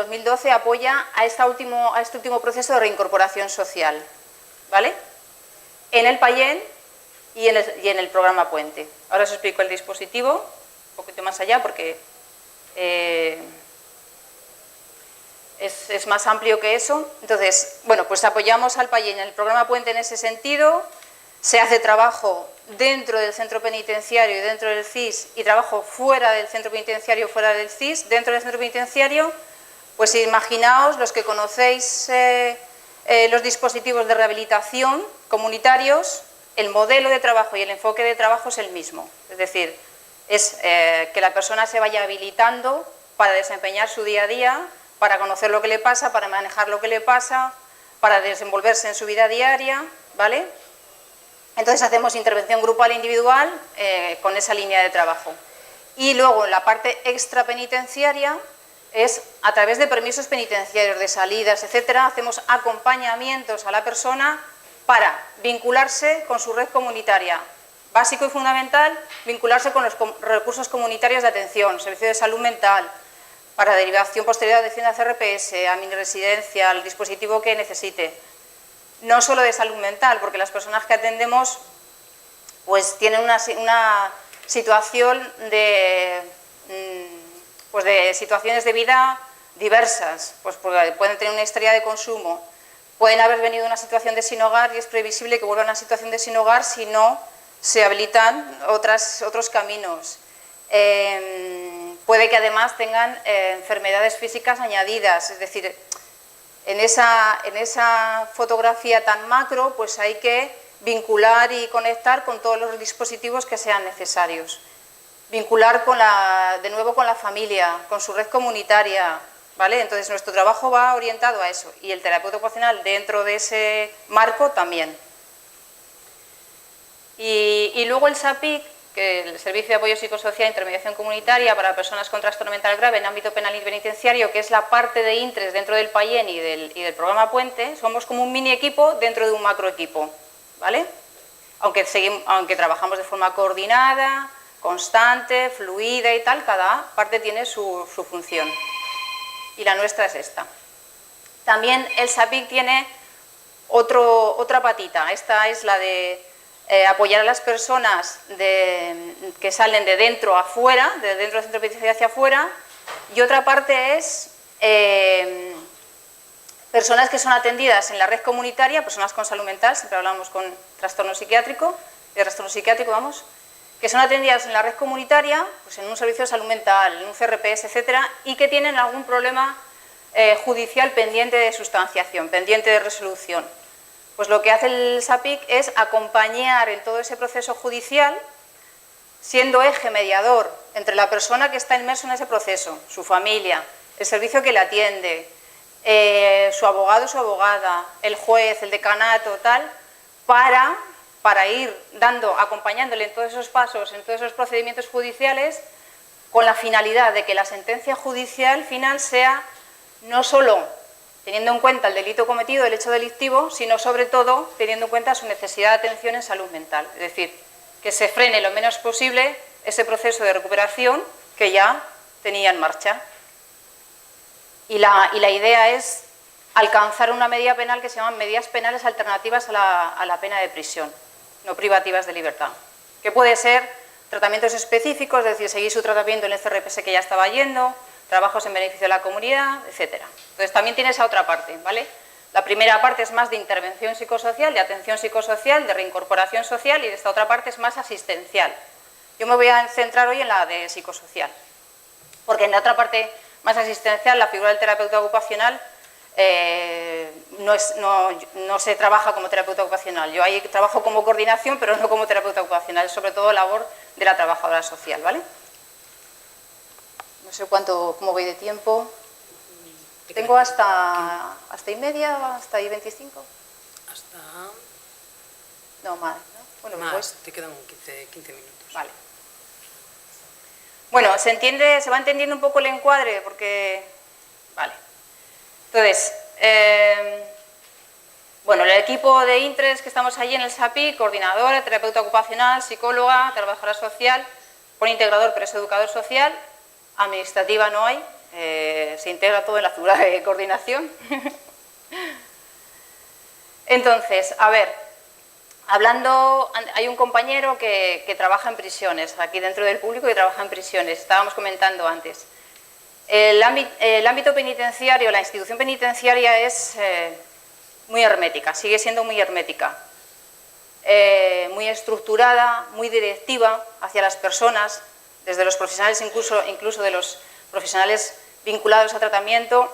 2012 apoya a este último proceso de reincorporación social, ¿vale? En el Payén y en el programa Puente. Ahora os explico el dispositivo, un poquito más allá, porque es más amplio que eso. Entonces, bueno, pues apoyamos al Payén en el programa Puente en ese sentido. Se hace trabajo dentro del centro penitenciario y dentro del CIS, y trabajo fuera del centro penitenciario, fuera del CIS. Dentro del centro penitenciario, pues imaginaos, los que conocéis los dispositivos de rehabilitación comunitarios, el modelo de trabajo y el enfoque de trabajo es el mismo. Es decir, es que la persona se vaya habilitando para desempeñar su día a día, para conocer lo que le pasa, para manejar lo que le pasa, para desenvolverse en su vida diaria, ¿vale? Entonces hacemos intervención grupal e individual con esa línea de trabajo. Y luego en la parte extrapenitenciaria es a través de permisos penitenciarios, de salidas, etcétera, hacemos acompañamientos a la persona para vincularse con su red comunitaria. Básico y fundamental, vincularse con los recursos comunitarios de atención, servicio de salud mental, para derivación posterior a adhesión a CRPS, a mini residencia, al dispositivo que necesite. No solo de salud mental, porque las personas que atendemos pues tienen una situación de situaciones de vida diversas, pues pueden tener una historia de consumo, pueden haber venido a una situación de sin hogar y es previsible que vuelvan a una situación de sin hogar si no se habilitan otros caminos. Puede que además tengan enfermedades físicas añadidas, es decir, en esa fotografía tan macro, pues hay que vincular y conectar con todos los dispositivos que sean necesarios. Vincular de nuevo con la familia, con su red comunitaria, ¿vale? Entonces nuestro trabajo va orientado a eso y el terapeuta ocupacional dentro de ese marco también. Y luego el SAPIC, que es el Servicio de Apoyo Psicosocial e Intermediación Comunitaria para personas con trastorno mental grave en ámbito penal y penitenciario, que es la parte de INTRES dentro del Payén y del programa Puente, somos como un mini equipo dentro de un macro equipo, ¿vale? Aunque trabajamos de forma coordinada, constante, fluida y tal, cada parte tiene su función. Y la nuestra es esta. También el SAPIC tiene otra patita, esta es la de apoyar a las personas que salen de dentro a afuera, de dentro del centro penitenciario hacia afuera, y otra parte es personas que son atendidas en la red comunitaria, personas con salud mental, siempre hablamos con trastorno psiquiátrico, que son atendidas en la red comunitaria, pues en un servicio de salud mental, en un CRPS, etcétera, y que tienen algún problema judicial pendiente de sustanciación, pendiente de resolución. Pues lo que hace el SAPIC es acompañar en todo ese proceso judicial, siendo eje mediador entre la persona que está inmersa en ese proceso, su familia, el servicio que le atiende, su abogado o su abogada, el juez, el decanato, tal, para ir acompañándole en todos esos pasos, en todos esos procedimientos judiciales, con la finalidad de que la sentencia judicial final sea no solo teniendo en cuenta el delito cometido, el hecho delictivo, sino sobre todo teniendo en cuenta su necesidad de atención en salud mental. Es decir, que se frene lo menos posible ese proceso de recuperación que ya tenía en marcha. Y la idea es alcanzar una medida penal que se llaman medidas penales alternativas a la pena de prisión, no privativas de libertad, que puede ser tratamientos específicos, es decir, seguir su tratamiento en el CRPS que ya estaba yendo, trabajos en beneficio de la comunidad, etcétera. Entonces también tiene esa otra parte, ¿vale? La primera parte es más de intervención psicosocial, de atención psicosocial, de reincorporación social, y esta otra parte es más asistencial. Yo me voy a centrar hoy en la de psicosocial, porque en la otra parte más asistencial, la figura del terapeuta ocupacional, no se trabaja como terapeuta ocupacional. Yo ahí trabajo como coordinación, pero no como terapeuta ocupacional, es sobre todo labor de la trabajadora social, ¿vale? No sé cómo voy de tiempo. Tengo hasta y media, hasta ahí 25. Hasta... No, más, ¿no? Bueno, más, pues... te quedan 15 minutos. Vale. Bueno, se va entendiendo un poco el encuadre, porque... Vale. Entonces, bueno, el equipo de INTRES que estamos allí en el SAPIC, coordinadora, terapeuta ocupacional, psicóloga, trabajadora social, por integrador, pero es educador social, administrativa no hay, se integra todo en la figura de coordinación. Entonces, a ver, hay un compañero que trabaja en prisiones, aquí dentro del público, que trabaja en prisiones, estábamos comentando antes. El ámbito penitenciario, la institución penitenciaria es muy hermética, sigue siendo muy hermética, muy estructurada, muy directiva hacia las personas, desde los profesionales, incluso de los profesionales vinculados a tratamiento.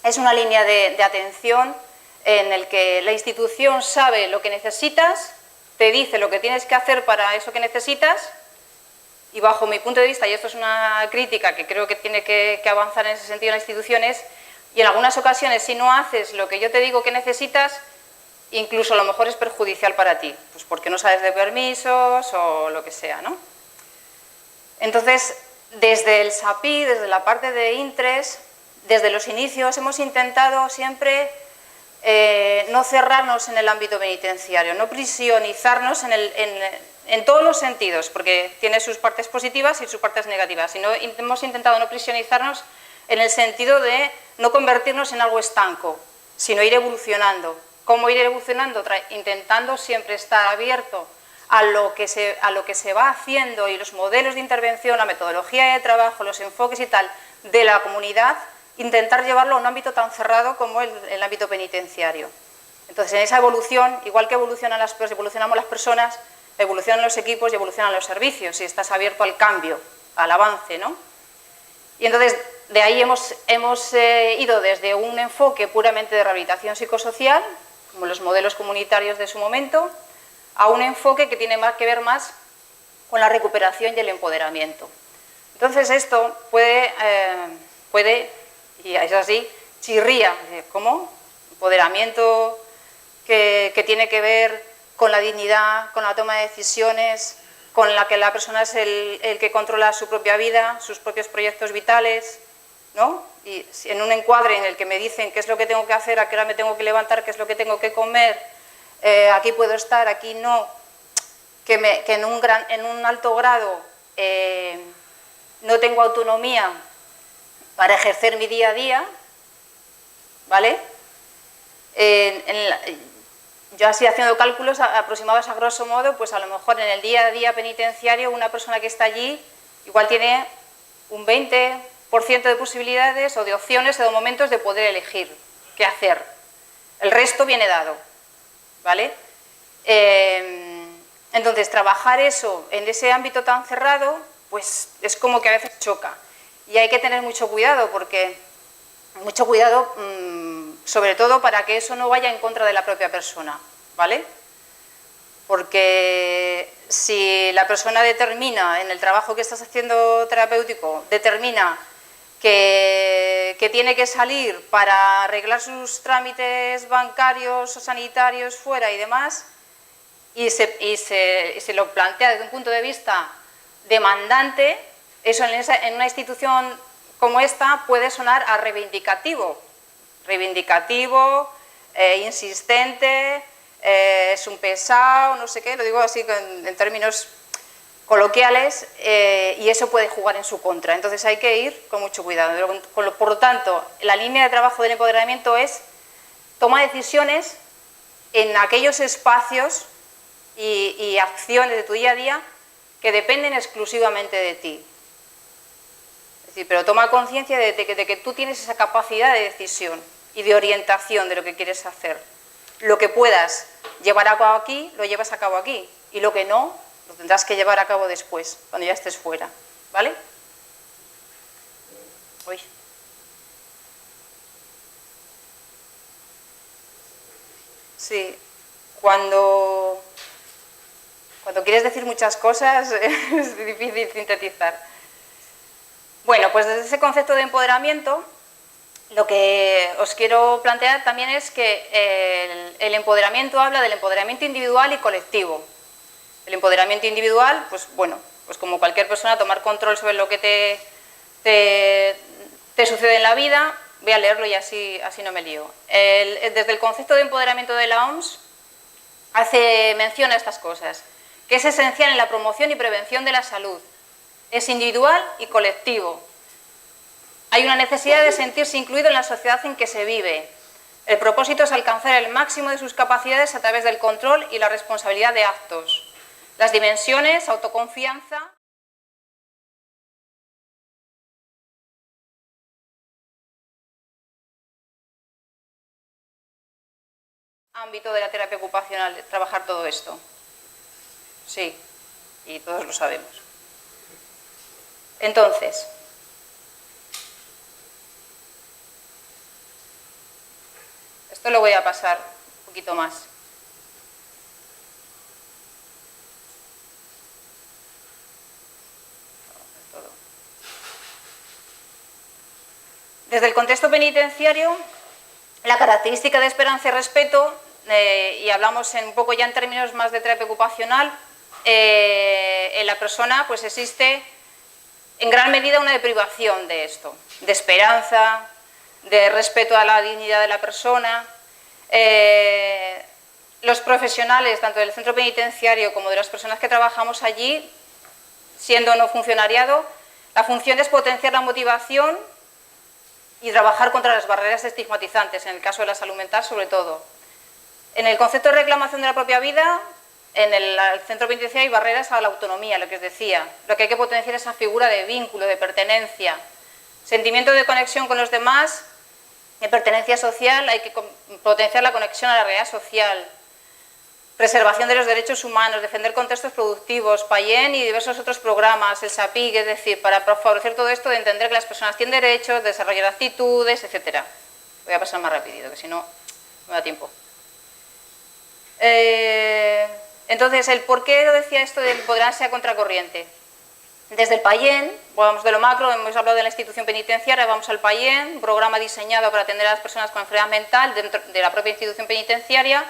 Es una línea de atención en el que la institución sabe lo que necesitas, te dice lo que tienes que hacer para eso que necesitas, y bajo mi punto de vista, y esto es una crítica que creo que tiene que avanzar en ese sentido en las instituciones, y en algunas ocasiones si no haces lo que yo te digo que necesitas, incluso a lo mejor es perjudicial para ti, pues porque no sabes de permisos o lo que sea, ¿no? Entonces, desde el SAPI, desde la parte de Intres, desde los inicios hemos intentado siempre no cerrarnos en el ámbito penitenciario, no prisionizarnos en todos los sentidos, porque tiene sus partes positivas y sus partes negativas, sino hemos intentado no prisionizarnos en el sentido de no convertirnos en algo estanco, sino ir evolucionando. ¿Cómo ir evolucionando? Intentando siempre estar abierto a lo que se va haciendo y los modelos de intervención, la metodología de trabajo, los enfoques y tal de la comunidad, intentar llevarlo a un ámbito tan cerrado como el ámbito penitenciario. Entonces, en esa evolución, igual que evolucionamos las personas, evolucionan los equipos y evolucionan los servicios, si estás abierto al cambio, al avance, ¿no? Y entonces, de ahí hemos ido desde un enfoque puramente de rehabilitación psicosocial, como los modelos comunitarios de su momento, a un enfoque que tiene que ver más con la recuperación y el empoderamiento. Entonces, esto puede y es así, chirría, ¿cómo? Empoderamiento que tiene que ver con la dignidad, con la toma de decisiones, con la que la persona es el que controla su propia vida, sus propios proyectos vitales, ¿no? Y en un encuadre en el que me dicen qué es lo que tengo que hacer, a qué hora me tengo que levantar, qué es lo que tengo que comer, aquí puedo estar, aquí no, que en un alto grado no tengo autonomía para ejercer mi día a día, ¿vale? Yo así haciendo cálculos aproximados a grosso modo, pues a lo mejor en el día a día penitenciario una persona que está allí igual tiene un 20% de posibilidades o de opciones o de momentos de poder elegir qué hacer. El resto viene dado, ¿vale? Entonces, trabajar eso en ese ámbito tan cerrado, pues es como que a veces choca. Y hay que tener mucho cuidado, sobre todo para que eso no vaya en contra de la propia persona, ¿vale? Porque si la persona determina, en el trabajo que estás haciendo terapéutico, determina que tiene que salir para arreglar sus trámites bancarios o sanitarios fuera y demás, y se lo plantea desde un punto de vista demandante, eso en una institución como esta puede sonar a reivindicativo, insistente, es un pesado, no sé qué, lo digo así en términos coloquiales, y eso puede jugar en su contra. Entonces hay que ir con mucho cuidado. Por lo tanto, la línea de trabajo del empoderamiento es toma decisiones en aquellos espacios y acciones de tu día a día que dependen exclusivamente de ti. Es decir, pero toma conciencia de que tú tienes esa capacidad de decisión y de orientación de lo que quieres hacer. Lo que puedas llevar a cabo aquí, lo llevas a cabo aquí, y lo que no, lo tendrás que llevar a cabo después, cuando ya estés fuera, ¿vale? Uy. Sí, cuando quieres decir muchas cosas es difícil sintetizar. Bueno, pues desde ese concepto de empoderamiento, lo que os quiero plantear también es que el empoderamiento habla del empoderamiento individual y colectivo. El empoderamiento individual, pues bueno, pues como cualquier persona, tomar control sobre lo que te sucede en la vida. Voy a leerlo y así no me lío. Desde el concepto de empoderamiento de la OMS hace mención a estas cosas, que es esencial en la promoción y prevención de la salud. Es individual y colectivo. Hay una necesidad de sentirse incluido en la sociedad en que se vive. El propósito es alcanzar el máximo de sus capacidades a través del control y la responsabilidad de actos. Las dimensiones, autoconfianza... ámbito de la terapia ocupacional, trabajar todo esto. Sí, y todos lo sabemos. Entonces, esto lo voy a pasar un poquito más. Desde el contexto penitenciario, la característica de esperanza y respeto, y hablamos un poco ya en términos más de terapia ocupacional, en la persona pues existe en gran medida una deprivación de esto, de esperanza, de respeto a la dignidad de la persona. Los profesionales, tanto del centro penitenciario como de las personas que trabajamos allí, siendo no funcionariado, la función es potenciar la motivación y trabajar contra las barreras estigmatizantes, en el caso de la salud mental sobre todo. En el concepto de reclamación de la propia vida, en el centro penitenciario hay barreras a la autonomía, lo que os decía. Lo que hay que potenciar es esa figura de vínculo, de pertenencia, sentimiento de conexión con los demás, de pertenencia social, hay que potenciar la conexión a la realidad social, preservación de los derechos humanos, defender contextos productivos, PAIEN y diversos otros programas, el SAPIC, es decir, para favorecer todo esto de entender que las personas tienen derechos, desarrollar actitudes, etc. Voy a pasar más rapidito, que si no, no me da tiempo. Entonces, el por qué lo decía esto del empoderarse a contracorriente. Desde el PAIEN, vamos de lo macro, hemos hablado de la institución penitenciaria, vamos al PAIEN, un programa diseñado para atender a las personas con enfermedad mental dentro de la propia institución penitenciaria,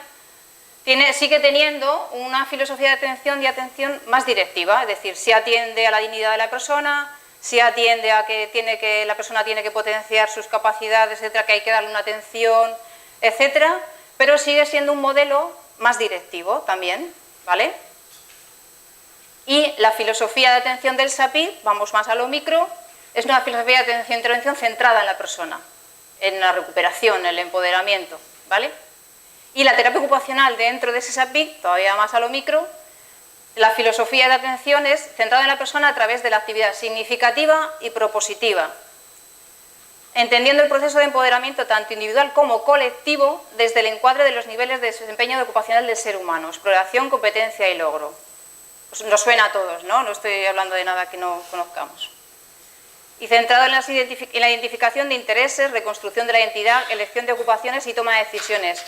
sigue teniendo una filosofía de atención y atención más directiva, es decir, si atiende a la dignidad de la persona, si atiende a que la persona tiene que potenciar sus capacidades, etcétera, que hay que darle una atención, etcétera, pero sigue siendo un modelo más directivo también, ¿vale? Y la filosofía de atención del SAPIC, vamos más a lo micro, es una filosofía de atención e intervención centrada en la persona, en la recuperación, en el empoderamiento, ¿vale? Y la terapia ocupacional dentro de ese SAPIC, todavía más a lo micro, la filosofía de atención es centrada en la persona a través de la actividad significativa y propositiva, entendiendo el proceso de empoderamiento tanto individual como colectivo desde el encuadre de los niveles de desempeño ocupacional del ser humano, exploración, competencia y logro. Pues nos suena a todos, ¿no? No estoy hablando de nada que no conozcamos. Y centrado en la identificación de intereses, reconstrucción de la identidad, elección de ocupaciones y toma de decisiones.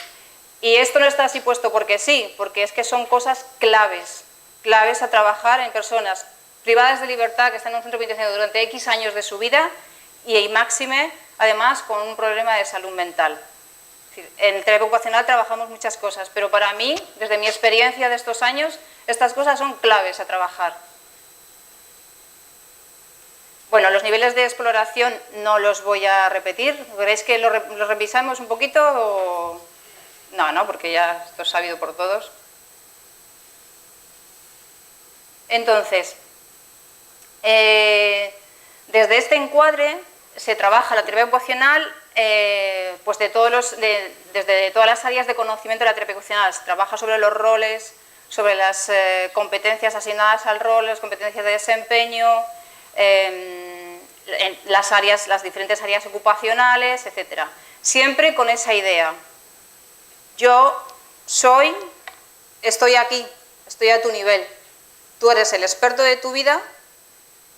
Y esto no está así puesto porque sí, porque es que son cosas claves a trabajar en personas privadas de libertad que están en un centro penitenciario durante X años de su vida y máxime, además, con un problema de salud mental. Es decir, en el terapia ocupacional trabajamos muchas cosas, pero para mí, desde mi experiencia de estos años, estas cosas son claves a trabajar. Bueno, los niveles de exploración no los voy a repetir. ¿Queréis que lo revisamos un poquito o...? No, porque ya esto es sabido por todos. Entonces, desde este encuadre se trabaja la terapia ocupacional pues desde todas las áreas de conocimiento de la terapia ocupacional. Se trabaja sobre los roles, sobre las competencias asignadas al rol, las competencias de desempeño, en las diferentes áreas ocupacionales, etc. Siempre con esa idea. Yo estoy aquí, estoy a tu nivel. Tú eres el experto de tu vida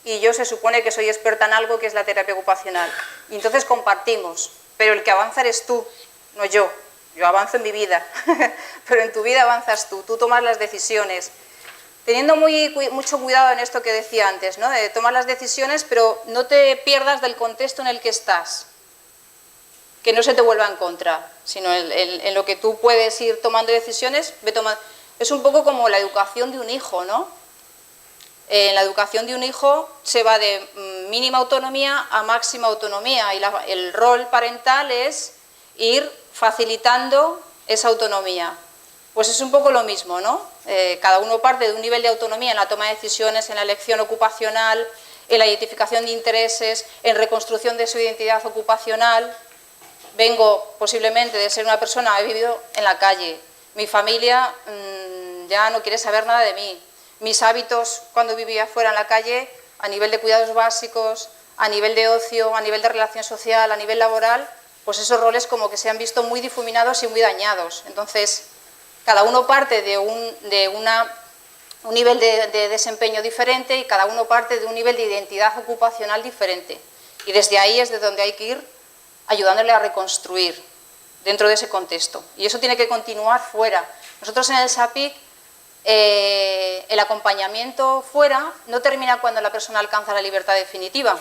y yo se supone que soy experta en algo que es la terapia ocupacional. Y entonces compartimos, pero el que avanza eres tú, no yo. Yo avanzo en mi vida, pero en tu vida avanzas tú tomas las decisiones. Teniendo mucho cuidado en esto que decía antes, ¿no? De tomar las decisiones, pero no te pierdas del contexto en el que estás. Que no se te vuelva en contra, sino en lo que tú puedes ir tomando decisiones. Es un poco como la educación de un hijo, ¿no? En la educación de un hijo se va de mínima autonomía a máxima autonomía y el rol parental es ir facilitando esa autonomía. Pues es un poco lo mismo, ¿no? Cada uno parte de un nivel de autonomía en la toma de decisiones, en la elección ocupacional, en la identificación de intereses, en reconstrucción de su identidad ocupacional. Vengo posiblemente de ser una persona que he vivido en la calle. Mi familia ya no quiere saber nada de mí. Mis hábitos cuando vivía fuera en la calle, a nivel de cuidados básicos, a nivel de ocio, a nivel de relación social, a nivel laboral, pues esos roles como que se han visto muy difuminados y muy dañados. Entonces, cada uno parte de un nivel de desempeño diferente y cada uno parte de un nivel de identidad ocupacional diferente. Y desde ahí es de donde hay que ir ayudándole a reconstruir dentro de ese contexto. Y eso tiene que continuar fuera. Nosotros en el SAPIC, el acompañamiento fuera no termina cuando la persona alcanza la libertad definitiva.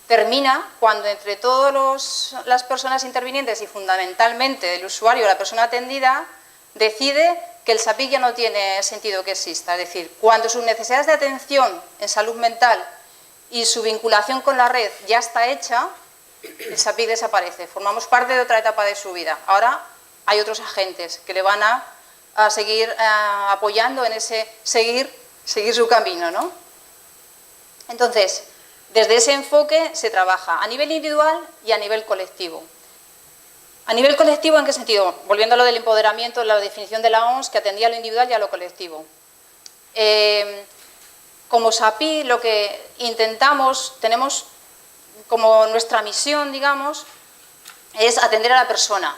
Termina cuando entre todas las personas intervinientes y fundamentalmente el usuario, la persona atendida, decide que el SAPIC ya no tiene sentido que exista. Es decir, cuando sus necesidades de atención en salud mental y su vinculación con la red ya está hecha, el SAPIC desaparece. Formamos parte de otra etapa de su vida. Ahora hay otros agentes que le van a seguir apoyando en ese seguir su camino, ¿no? Entonces, desde ese enfoque se trabaja a nivel individual y a nivel colectivo. A nivel colectivo, ¿en qué sentido? Volviendo a lo del empoderamiento, la definición de la OMS, que atendía a lo individual y a lo colectivo. Como SAPI, lo que intentamos, tenemos como nuestra misión, digamos, es atender a la persona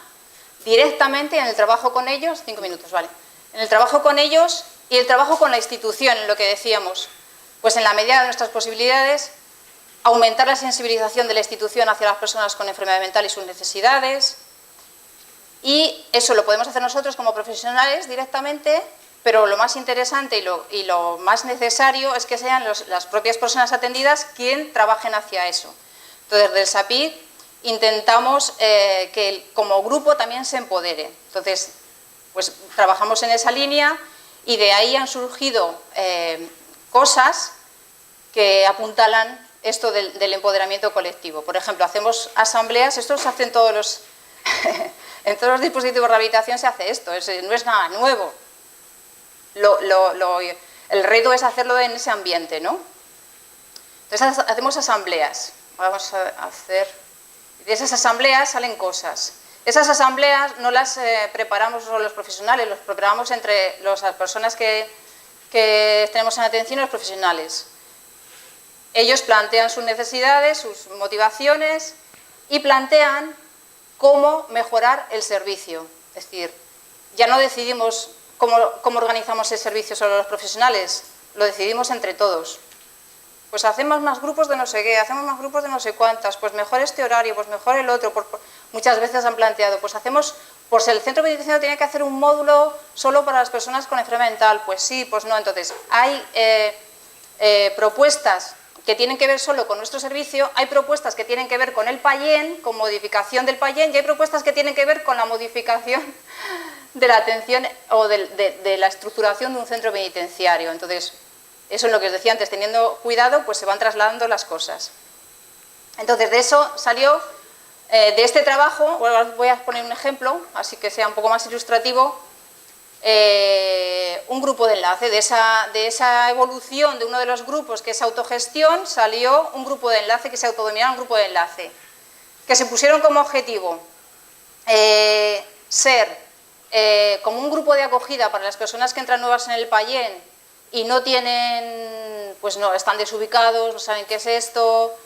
directamente en el trabajo con ellos, 5 minutos, vale, en el trabajo con ellos y el trabajo con la institución, en lo que decíamos, pues en la medida de nuestras posibilidades, aumentar la sensibilización de la institución hacia las personas con enfermedad mental y sus necesidades. Y eso lo podemos hacer nosotros como profesionales directamente, pero lo más interesante y lo más necesario es que sean las propias personas atendidas quien trabajen hacia eso. Entonces, desde el SAPIC intentamos que como grupo también se empodere. Entonces, pues trabajamos en esa línea y de ahí han surgido cosas que apuntalan esto del empoderamiento colectivo. Por ejemplo, hacemos asambleas, esto se hace en todos los... en todos los dispositivos de rehabilitación se hace esto, no es nada nuevo. El reto es hacerlo en ese ambiente, ¿no? Entonces hacemos asambleas. Vamos a hacer... De esas asambleas salen cosas. Esas asambleas no las preparamos solo los profesionales, los preparamos entre las personas que tenemos en atención y los profesionales. Ellos plantean sus necesidades, sus motivaciones y plantean cómo mejorar el servicio. Es decir, ya no decidimos cómo organizamos el servicio solo los profesionales, lo decidimos entre todos. Pues hacemos más grupos de no sé qué, hacemos más grupos de no sé cuántas, pues mejor este horario, pues mejor el otro. Muchas veces han planteado, pues hacemos, pues el centro penitenciario tiene que hacer un módulo solo para las personas con enfermedad mental. Pues sí, pues no. Entonces, hay propuestas que tienen que ver solo con nuestro servicio, hay propuestas que tienen que ver con el PAIEN, con modificación del PAIEN, y hay propuestas que tienen que ver con la modificación de la atención o de la estructuración de un centro penitenciario. Entonces, eso es lo que os decía antes, teniendo cuidado, pues se van trasladando las cosas. Entonces, de eso salió, de este trabajo, ahora voy a poner un ejemplo, así que sea un poco más ilustrativo, un grupo de enlace. De esa evolución de uno de los grupos, que es autogestión, salió un grupo de enlace que se autodenominaba un grupo de enlace, que se pusieron como objetivo ser como un grupo de acogida para las personas que entran nuevas en el PAIEN y no tienen, pues no, están desubicados, no saben qué es esto,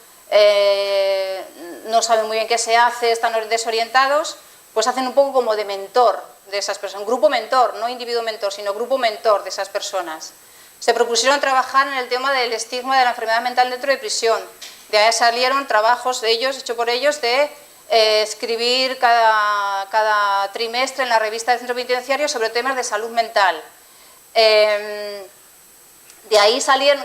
no saben muy bien qué se hace, están desorientados, pues hacen un poco como de mentor de esas personas, un grupo mentor, no individuo mentor, sino grupo mentor de esas personas. Se propusieron trabajar en el tema del estigma de la enfermedad mental dentro de prisión. De ahí salieron trabajos de ellos, hechos por ellos, de escribir cada trimestre en la revista del centro penitenciario sobre temas de salud mental. De ahí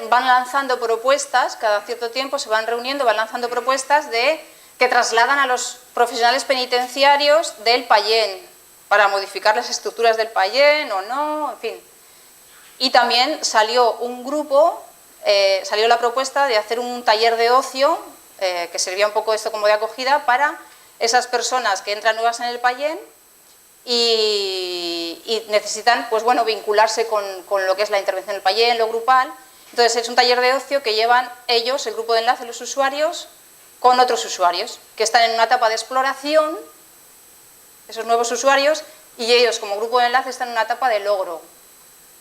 van lanzando propuestas, cada cierto tiempo se van reuniendo, van lanzando propuestas que trasladan a los profesionales penitenciarios del PAIEN, para modificar las estructuras del PAIEN o no, en fin. Y también salió un grupo, salió la propuesta de hacer un taller de ocio, que servía un poco esto como de acogida, para esas personas que entran nuevas en el PAIEN y necesitan, pues bueno, vincularse con lo que es la intervención del PAIEN, lo grupal, Entonces es un taller de ocio que llevan ellos, el grupo de enlace, los usuarios, con otros usuarios que están en una etapa de exploración, esos nuevos usuarios, y ellos como grupo de enlace están en una etapa de logro,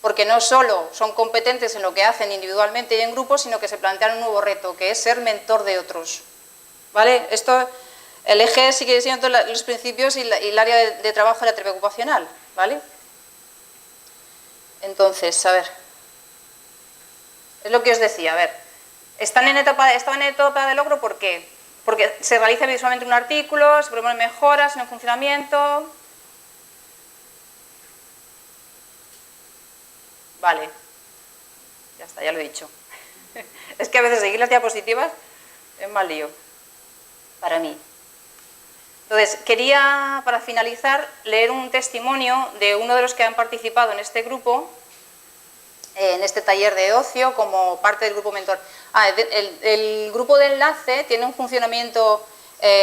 porque no solo son competentes en lo que hacen individualmente y en grupo, sino que se plantean un nuevo reto, que es ser mentor de otros. ¿Vale? Esto, el eje sigue siendo los principios y el área de trabajo de la terapia ocupacional. ¿Vale? Entonces, a ver, es lo que os decía, a ver, estaban en etapa de logro, ¿por qué? Porque se realiza visualmente un artículo, se proponen mejoras en el funcionamiento. Vale, ya está, ya lo he dicho. Es que a veces seguir las diapositivas es más lío para mí. Entonces, quería, para finalizar, leer un testimonio de uno de los que han participado en este grupo, en este taller de ocio, como parte del grupo mentor. El grupo de enlace tiene un funcionamiento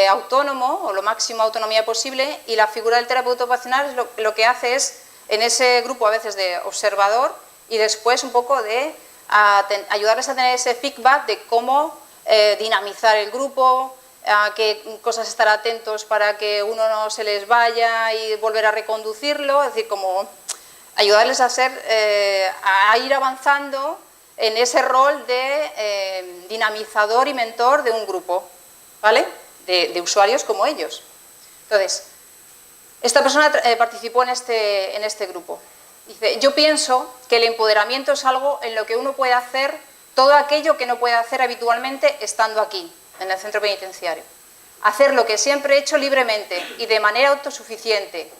autónomo, o lo máximo autonomía posible, y la figura del terapeuta ocupacional lo que hace es, en ese grupo a veces de observador, y después un poco de ayudarles a tener ese feedback de cómo dinamizar el grupo, a qué cosas estar atentos para que uno no se les vaya y volver a reconducirlo, es decir, como ayudarles a ir avanzando en ese rol de dinamizador y mentor de un grupo, ¿vale? De usuarios como ellos. Entonces, esta persona participó en este grupo. Dice, yo pienso que el empoderamiento es algo en lo que uno puede hacer todo aquello que no puede hacer habitualmente estando aquí, en el centro penitenciario. Hacer lo que siempre he hecho libremente y de manera autosuficiente,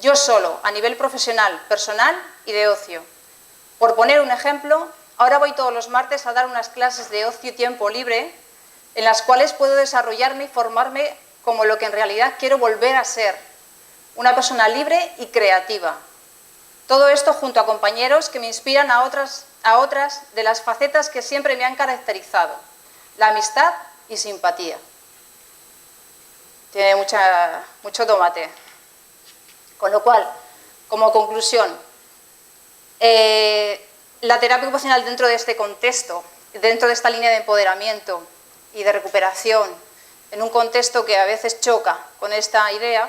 yo solo, a nivel profesional, personal y de ocio. Por poner un ejemplo, ahora voy todos los martes a dar unas clases de ocio y tiempo libre en las cuales puedo desarrollarme y formarme como lo que en realidad quiero volver a ser, una persona libre y creativa. Todo esto junto a compañeros que me inspiran a otras de las facetas que siempre me han caracterizado, la amistad y simpatía. Tiene mucho tomate. Con lo cual, como conclusión, la terapia ocupacional dentro de este contexto, dentro de esta línea de empoderamiento y de recuperación, en un contexto que a veces choca con esta idea,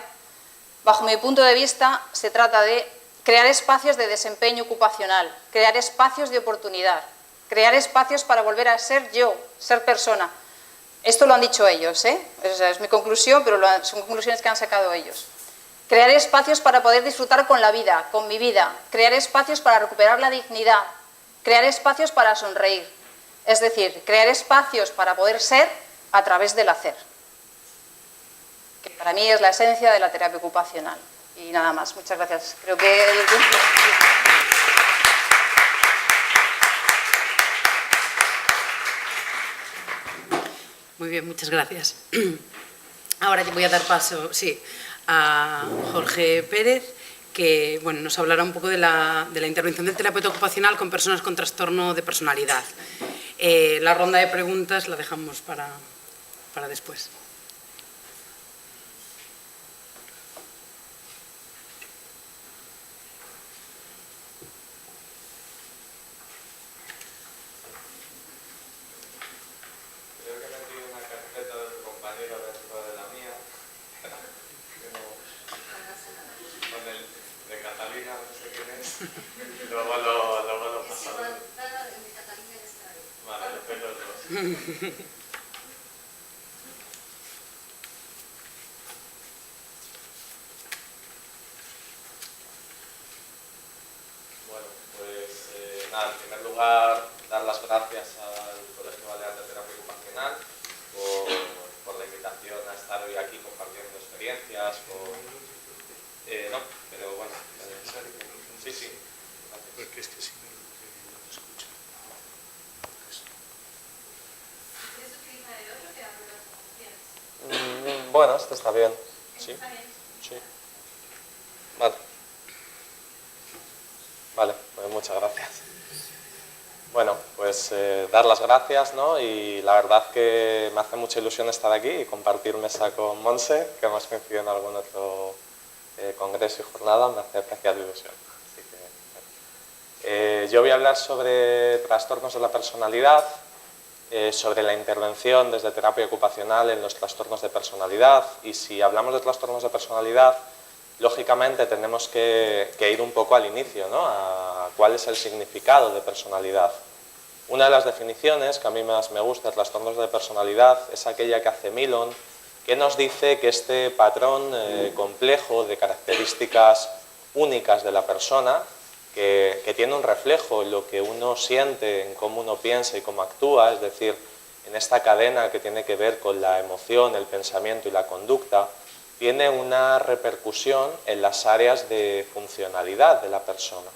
bajo mi punto de vista, se trata de crear espacios de desempeño ocupacional, crear espacios de oportunidad, crear espacios para volver a ser yo, ser persona. Esto lo han dicho ellos, Esa es mi conclusión, pero son conclusiones que han sacado ellos. Crear espacios para poder disfrutar con la vida, con mi vida, crear espacios para recuperar la dignidad, crear espacios para sonreír, es decir, crear espacios para poder ser a través del hacer, que para mí es la esencia de la terapia ocupacional. Y nada más, muchas gracias. Creo que el tiempo... Muy bien, muchas gracias. Ahora voy a dar paso, a Jorge Pérez, que nos hablará un poco de la intervención del terapeuta ocupacional con personas con trastorno de personalidad. La ronda de preguntas la dejamos para después. En primer lugar, dar las gracias al Colegio Balear de Terapia Ocupacional por la invitación a estar hoy aquí compartiendo experiencias. No, pero bueno, sí. Gracias. Porque es que si no, no te escucha. ¿Quieres utilizar el otro que abre las funciones? Bueno, esto está bien. Sí. ¿Está bien? Sí. Vale. Vale, pues muchas gracias. Bueno, pues dar las gracias, ¿no? Y la verdad que me hace mucha ilusión estar aquí y compartir mesa con Monse, que hemos coincidido en algún otro congreso y jornada, me hace especial ilusión. Así que, bueno. Yo voy a hablar sobre trastornos de la personalidad, sobre la intervención desde terapia ocupacional en los trastornos de personalidad, y si hablamos de trastornos de personalidad, lógicamente tenemos que ir un poco al inicio, ¿no? A cuál es el significado de personalidad. Una de las definiciones que a mí más me gusta de trastornos de personalidad es aquella que hace Milon, que nos dice que este patrón complejo de características únicas de la persona, que tiene un reflejo en lo que uno siente, en cómo uno piensa y cómo actúa, es decir, en esta cadena que tiene que ver con la emoción, el pensamiento y la conducta, tiene una repercusión en las áreas de funcionalidad de la persona.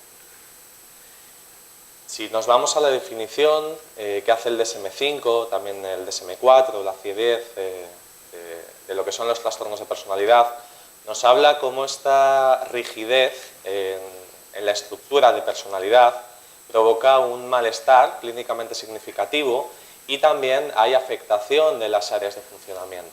Si nos vamos a la definición que hace el DSM-5, también el DSM-4, la CIE-10, de lo que son los trastornos de personalidad, nos habla cómo esta rigidez en la estructura de personalidad provoca un malestar clínicamente significativo y también hay afectación de las áreas de funcionamiento.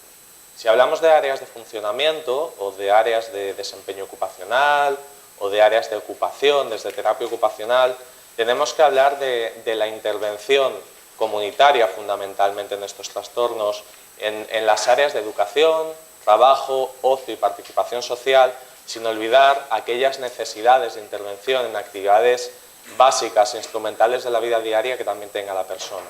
Si hablamos de áreas de funcionamiento o de áreas de desempeño ocupacional o de áreas de ocupación desde terapia ocupacional, tenemos que hablar de la intervención comunitaria fundamentalmente en estos trastornos, en las áreas de educación, trabajo, ocio y participación social, sin olvidar aquellas necesidades de intervención en actividades básicas e instrumentales de la vida diaria que también tenga la persona.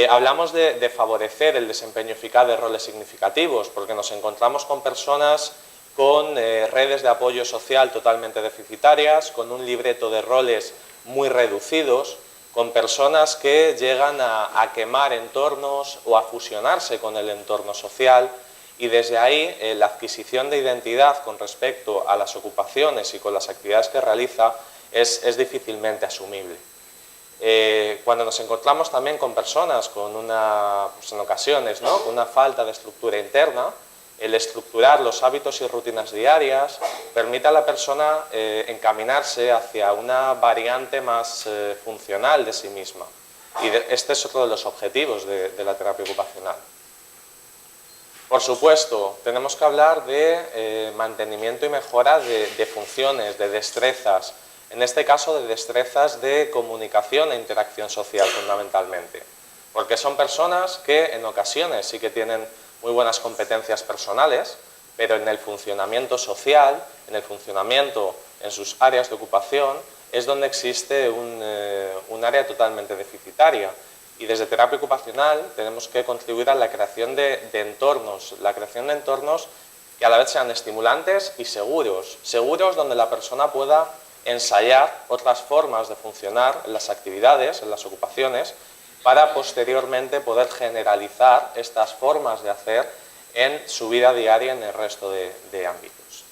Hablamos de favorecer el desempeño eficaz de roles significativos, porque nos encontramos con personas con redes de apoyo social totalmente deficitarias, con un libreto de roles muy reducidos, con personas que llegan a quemar entornos o a fusionarse con el entorno social, y desde ahí la adquisición de identidad con respecto a las ocupaciones y con las actividades que realiza es difícilmente asumible. Cuando nos encontramos también con personas con pues en ocasiones, ¿no?, con una falta de estructura interna, el estructurar los hábitos y rutinas diarias permite a la persona encaminarse hacia una variante más funcional de sí misma. Y este es otro de los objetivos de la terapia ocupacional. Por supuesto, tenemos que hablar de mantenimiento y mejora de funciones, de destrezas, en este caso de destrezas de comunicación e interacción social fundamentalmente, porque son personas que en ocasiones sí que tienen muy buenas competencias personales, pero en el funcionamiento social, en el funcionamiento en sus áreas de ocupación, es donde existe un área totalmente deficitaria. Y desde terapia ocupacional tenemos que contribuir a la creación de entornos, que a la vez sean estimulantes y seguros donde la persona pueda ensayar otras formas de funcionar en las actividades, en las ocupaciones, para posteriormente poder generalizar estas formas de hacer en su vida diaria en el resto de ámbitos.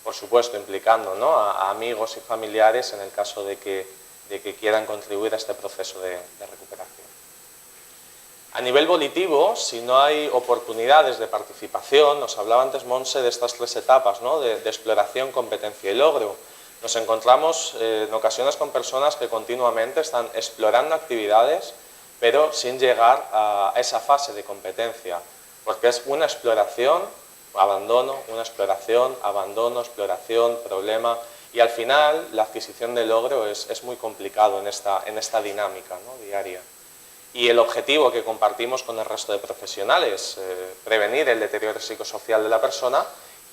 Por supuesto, implicando, ¿no?, a amigos y familiares en el caso de que quieran contribuir a este proceso de recuperación. A nivel volitivo, si no hay oportunidades de participación, nos hablaba antes Montse de estas tres etapas, ¿no?, de exploración, competencia y logro. Nos encontramos en ocasiones con personas que continuamente están explorando actividades, pero sin llegar a esa fase de competencia, porque es una exploración, abandono, una exploración, abandono, exploración, problema, y al final la adquisición de logro es muy complicado en esta dinámica, ¿no?, diaria. Y el objetivo que compartimos con el resto de profesionales, prevenir el deterioro psicosocial de la persona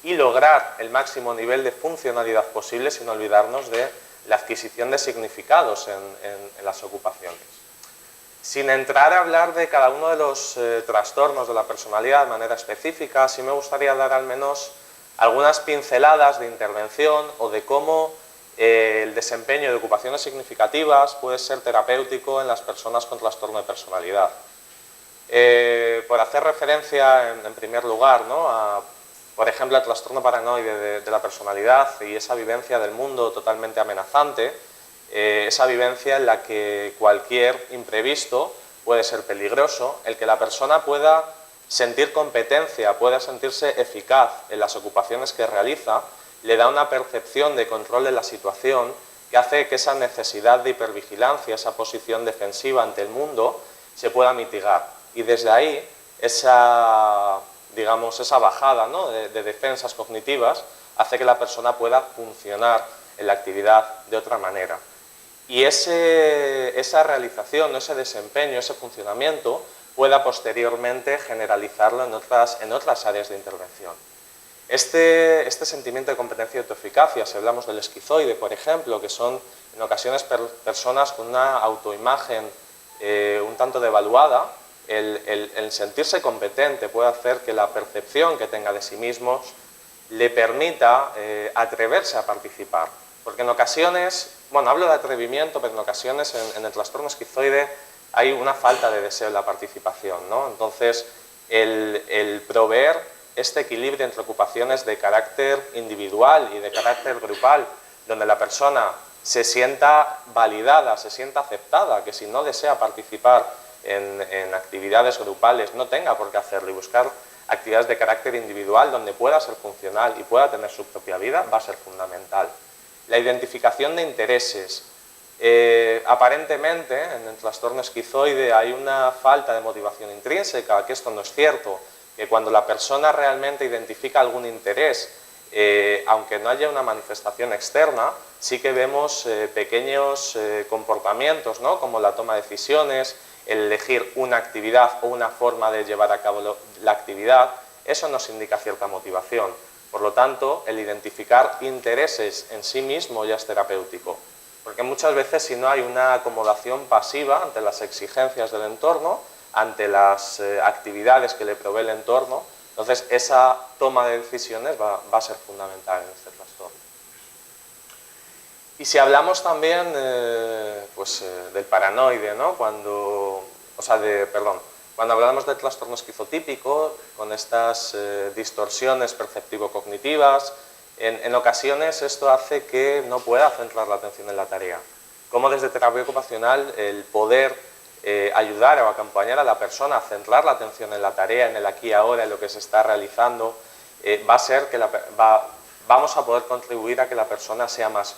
y lograr el máximo nivel de funcionalidad posible sin olvidarnos de la adquisición de significados en las ocupaciones. Sin entrar a hablar de cada uno de los trastornos de la personalidad de manera específica, sí me gustaría dar al menos algunas pinceladas de intervención o de cómo el desempeño de ocupaciones significativas puede ser terapéutico en las personas con trastorno de personalidad. Por hacer referencia, en primer lugar, ¿no?, por ejemplo, al trastorno paranoide de la personalidad y esa vivencia del mundo totalmente amenazante, esa vivencia en la que cualquier imprevisto puede ser peligroso, el que la persona pueda sentir competencia, pueda sentirse eficaz en las ocupaciones que realiza, le da una percepción de control de la situación que hace que esa necesidad de hipervigilancia, esa posición defensiva ante el mundo, se pueda mitigar. Y desde ahí, esa bajada, ¿no?, de defensas cognitivas hace que la persona pueda funcionar en la actividad de otra manera. y esa realización, ese desempeño, ese funcionamiento pueda posteriormente generalizarlo en otras áreas de intervención. Este sentimiento de competencia y autoeficacia, si hablamos del esquizoide, por ejemplo, que son en ocasiones personas con una autoimagen un tanto devaluada, el sentirse competente puede hacer que la percepción que tenga de sí mismos le permita atreverse a participar. Porque en ocasiones, bueno, hablo de atrevimiento, pero en ocasiones en el trastorno esquizoide hay una falta de deseo en la participación, ¿no? Entonces, el proveer este equilibrio entre ocupaciones de carácter individual y de carácter grupal, donde la persona se sienta validada, se sienta aceptada, que si no desea participar en actividades grupales no tenga por qué hacerlo, y buscar actividades de carácter individual donde pueda ser funcional y pueda tener su propia vida, va a ser fundamental. La identificación de intereses. Aparentemente en el trastorno esquizoide hay una falta de motivación intrínseca, que esto no es cierto, que cuando la persona realmente identifica algún interés, aunque no haya una manifestación externa, sí que vemos pequeños comportamientos, ¿no? Como la toma de decisiones, el elegir una actividad o una forma de llevar a cabo la actividad. Eso nos indica cierta motivación. Por lo tanto, el identificar intereses en sí mismo ya es terapéutico. Porque muchas veces, si no hay una acomodación pasiva ante las exigencias del entorno, ante las actividades que le provee el entorno, entonces esa toma de decisiones va a ser fundamental en este trastorno. Y si hablamos también del paranoide, ¿no? Cuando hablamos del trastorno esquizotípico, con estas distorsiones perceptivo-cognitivas, en ocasiones esto hace que no pueda centrar la atención en la tarea. Como desde terapia ocupacional el poder ayudar o acompañar a la persona a centrar la atención en la tarea, en el aquí y ahora, en lo que se está realizando, va a ser que vamos a poder contribuir a que la persona sea más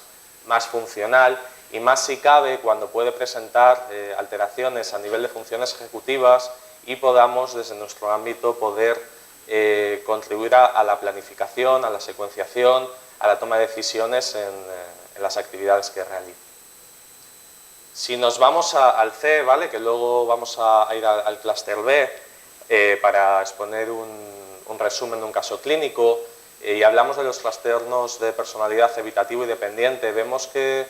funcional, y más si cabe cuando puede presentar alteraciones a nivel de funciones ejecutivas y podamos desde nuestro ámbito poder contribuir a la planificación, a la secuenciación, a la toma de decisiones en las actividades que realiza. Si nos vamos al C, ¿vale? Que luego vamos a ir al clúster B para exponer un resumen de un caso clínico, y hablamos de los trastornos de personalidad evitativo y dependiente, vemos que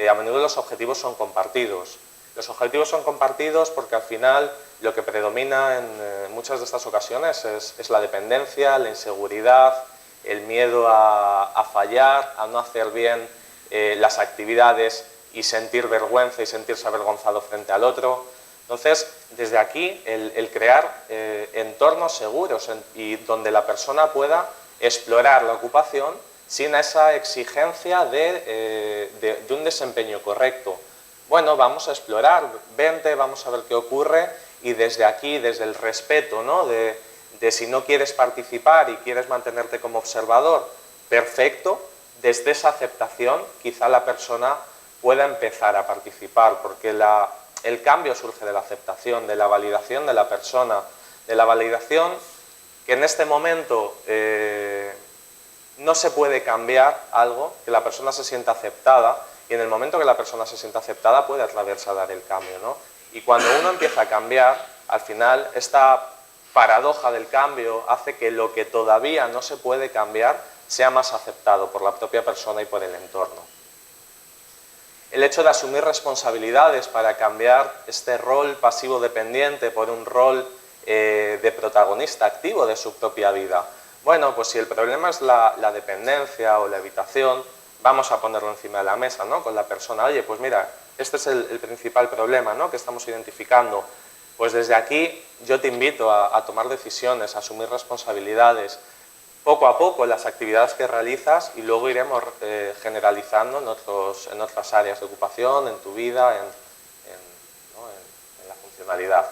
a menudo los objetivos son compartidos. Los objetivos son compartidos porque al final lo que predomina en muchas de estas ocasiones es la dependencia, la inseguridad, el miedo a fallar, a no hacer bien las actividades y sentir vergüenza y sentirse avergonzado frente al otro. Entonces, desde aquí, el crear entornos seguros y donde la persona pueda explorar la ocupación sin esa exigencia de un desempeño correcto. Bueno, vamos a explorar, vente, vamos a ver qué ocurre, y desde aquí, desde el respeto, ¿no? de si no quieres participar y quieres mantenerte como observador, perfecto, desde esa aceptación quizá la persona pueda empezar a participar, porque el cambio surge de la aceptación, de la validación de la persona, de la validación que en este momento no se puede cambiar algo, que la persona se sienta aceptada, y en el momento que la persona se sienta aceptada puede atreverse a dar el cambio, ¿no? Y cuando uno empieza a cambiar, al final esta paradoja del cambio hace que lo que todavía no se puede cambiar sea más aceptado por la propia persona y por el entorno. El hecho de asumir responsabilidades para cambiar este rol pasivo-dependiente por un rol de protagonista activo de su propia vida. Bueno, pues si el problema es la dependencia o la evitación, vamos a ponerlo encima de la mesa, ¿no? Con la persona, oye, pues mira, este es el principal problema, ¿no? Que estamos identificando. Pues desde aquí yo te invito a tomar decisiones, a asumir responsabilidades, poco a poco en las actividades que realizas, y luego iremos generalizando en otras áreas de ocupación, en tu vida, en la funcionalidad.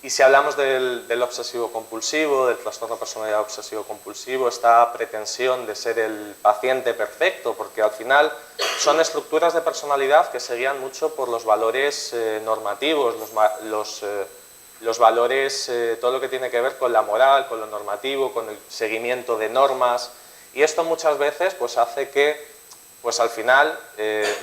Y si hablamos del obsesivo-compulsivo, del trastorno de personalidad obsesivo-compulsivo, esta pretensión de ser el paciente perfecto, porque al final son estructuras de personalidad que se guían mucho por los valores normativos, los valores, todo lo que tiene que ver con la moral, con lo normativo, con el seguimiento de normas, y esto muchas veces pues hace que pues al final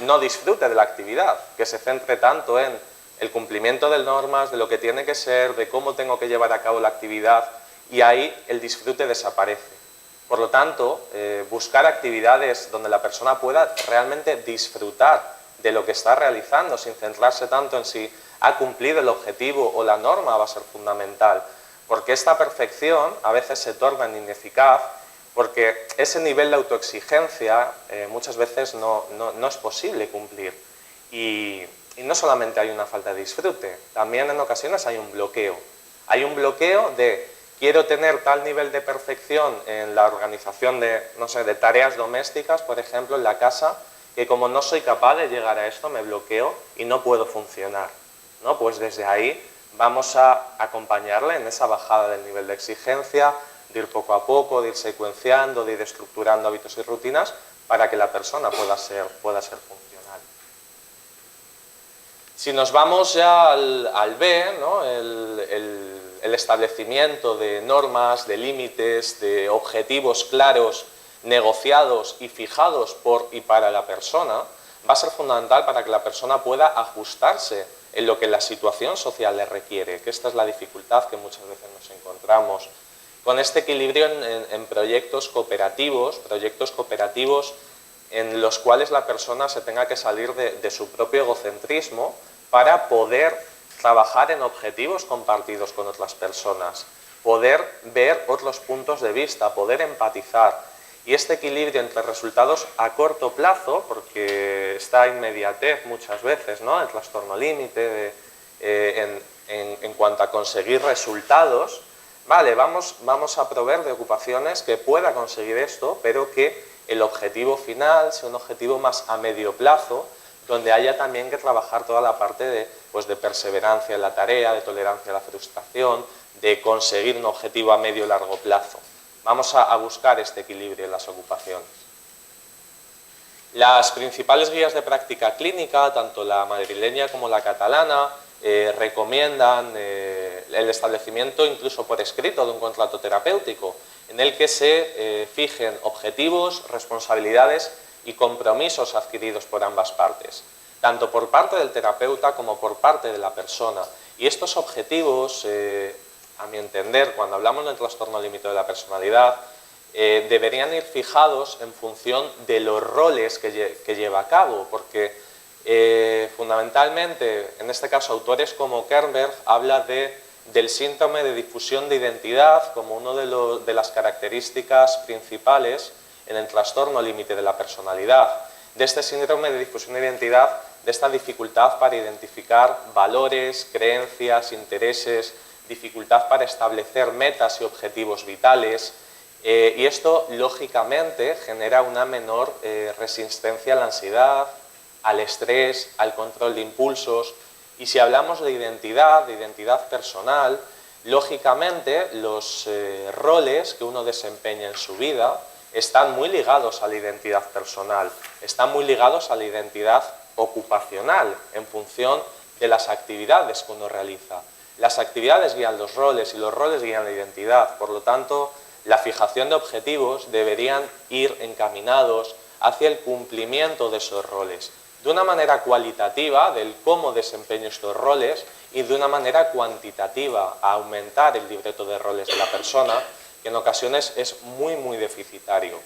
no disfrute de la actividad, que se centre tanto en el cumplimiento de normas, de lo que tiene que ser, de cómo tengo que llevar a cabo la actividad, y ahí el disfrute desaparece. Por lo tanto, buscar actividades donde la persona pueda realmente disfrutar de lo que está realizando, sin centrarse tanto en si ha cumplido el objetivo o la norma, va a ser fundamental, porque esta perfección a veces se torna ineficaz, porque ese nivel de autoexigencia muchas veces no es posible cumplir. Y no solamente hay una falta de disfrute, también en ocasiones hay un bloqueo. Hay un bloqueo de quiero tener tal nivel de perfección en la organización de, no sé, de tareas domésticas, por ejemplo, en la casa, que como no soy capaz de llegar a esto, me bloqueo y no puedo funcionar, ¿no? Pues desde ahí vamos a acompañarle en esa bajada del nivel de exigencia, de ir poco a poco, de ir secuenciando, de ir estructurando hábitos y rutinas para que la persona pueda ser funcional. Si nos vamos ya al B, ¿no? el establecimiento de normas, de límites, de objetivos claros, negociados y fijados por y para la persona, va a ser fundamental para que la persona pueda ajustarse en lo que la situación social le requiere, que esta es la dificultad que muchas veces nos encontramos. Con este equilibrio en proyectos cooperativos en los cuales la persona se tenga que salir de su propio egocentrismo para poder trabajar en objetivos compartidos con otras personas, poder ver otros puntos de vista, poder empatizar. Y este equilibrio entre resultados a corto plazo, porque esta inmediatez muchas veces, ¿no? El trastorno límite en cuanto a conseguir resultados, vale, vamos a proveer de ocupaciones que pueda conseguir esto, pero que el objetivo final sea un objetivo más a medio plazo, donde haya también que trabajar toda la parte de perseverancia en la tarea, de tolerancia a la frustración, de conseguir un objetivo a medio y largo plazo. Vamos a buscar este equilibrio en las ocupaciones. Las principales guías de práctica clínica, tanto la madrileña como la catalana, recomiendan el establecimiento incluso por escrito de un contrato terapéutico en el que se fijen objetivos, responsabilidades y compromisos adquiridos por ambas partes, tanto por parte del terapeuta como por parte de la persona. Y estos objetivos, a mi entender, cuando hablamos del trastorno límite de la personalidad, deberían ir fijados en función de los roles que lleva a cabo, porque fundamentalmente, en este caso, autores como Kernberg habla del síndrome de difusión de identidad como una de las características principales en el trastorno límite de la personalidad. De este síndrome de difusión de identidad, de esta dificultad para identificar valores, creencias, intereses, dificultad para establecer metas y objetivos vitales, y esto lógicamente genera una menor resistencia a la ansiedad, al estrés, al control de impulsos. Y si hablamos de identidad personal, lógicamente los roles que uno desempeña en su vida están muy ligados a la identidad personal, están muy ligados a la identidad ocupacional en función de las actividades que uno realiza. Las actividades guían los roles y los roles guían la identidad, por lo tanto, la fijación de objetivos deberían ir encaminados hacia el cumplimiento de esos roles, de una manera cualitativa del cómo desempeño estos roles y de una manera cuantitativa a aumentar el libreto de roles de la persona, que en ocasiones es muy deficitario.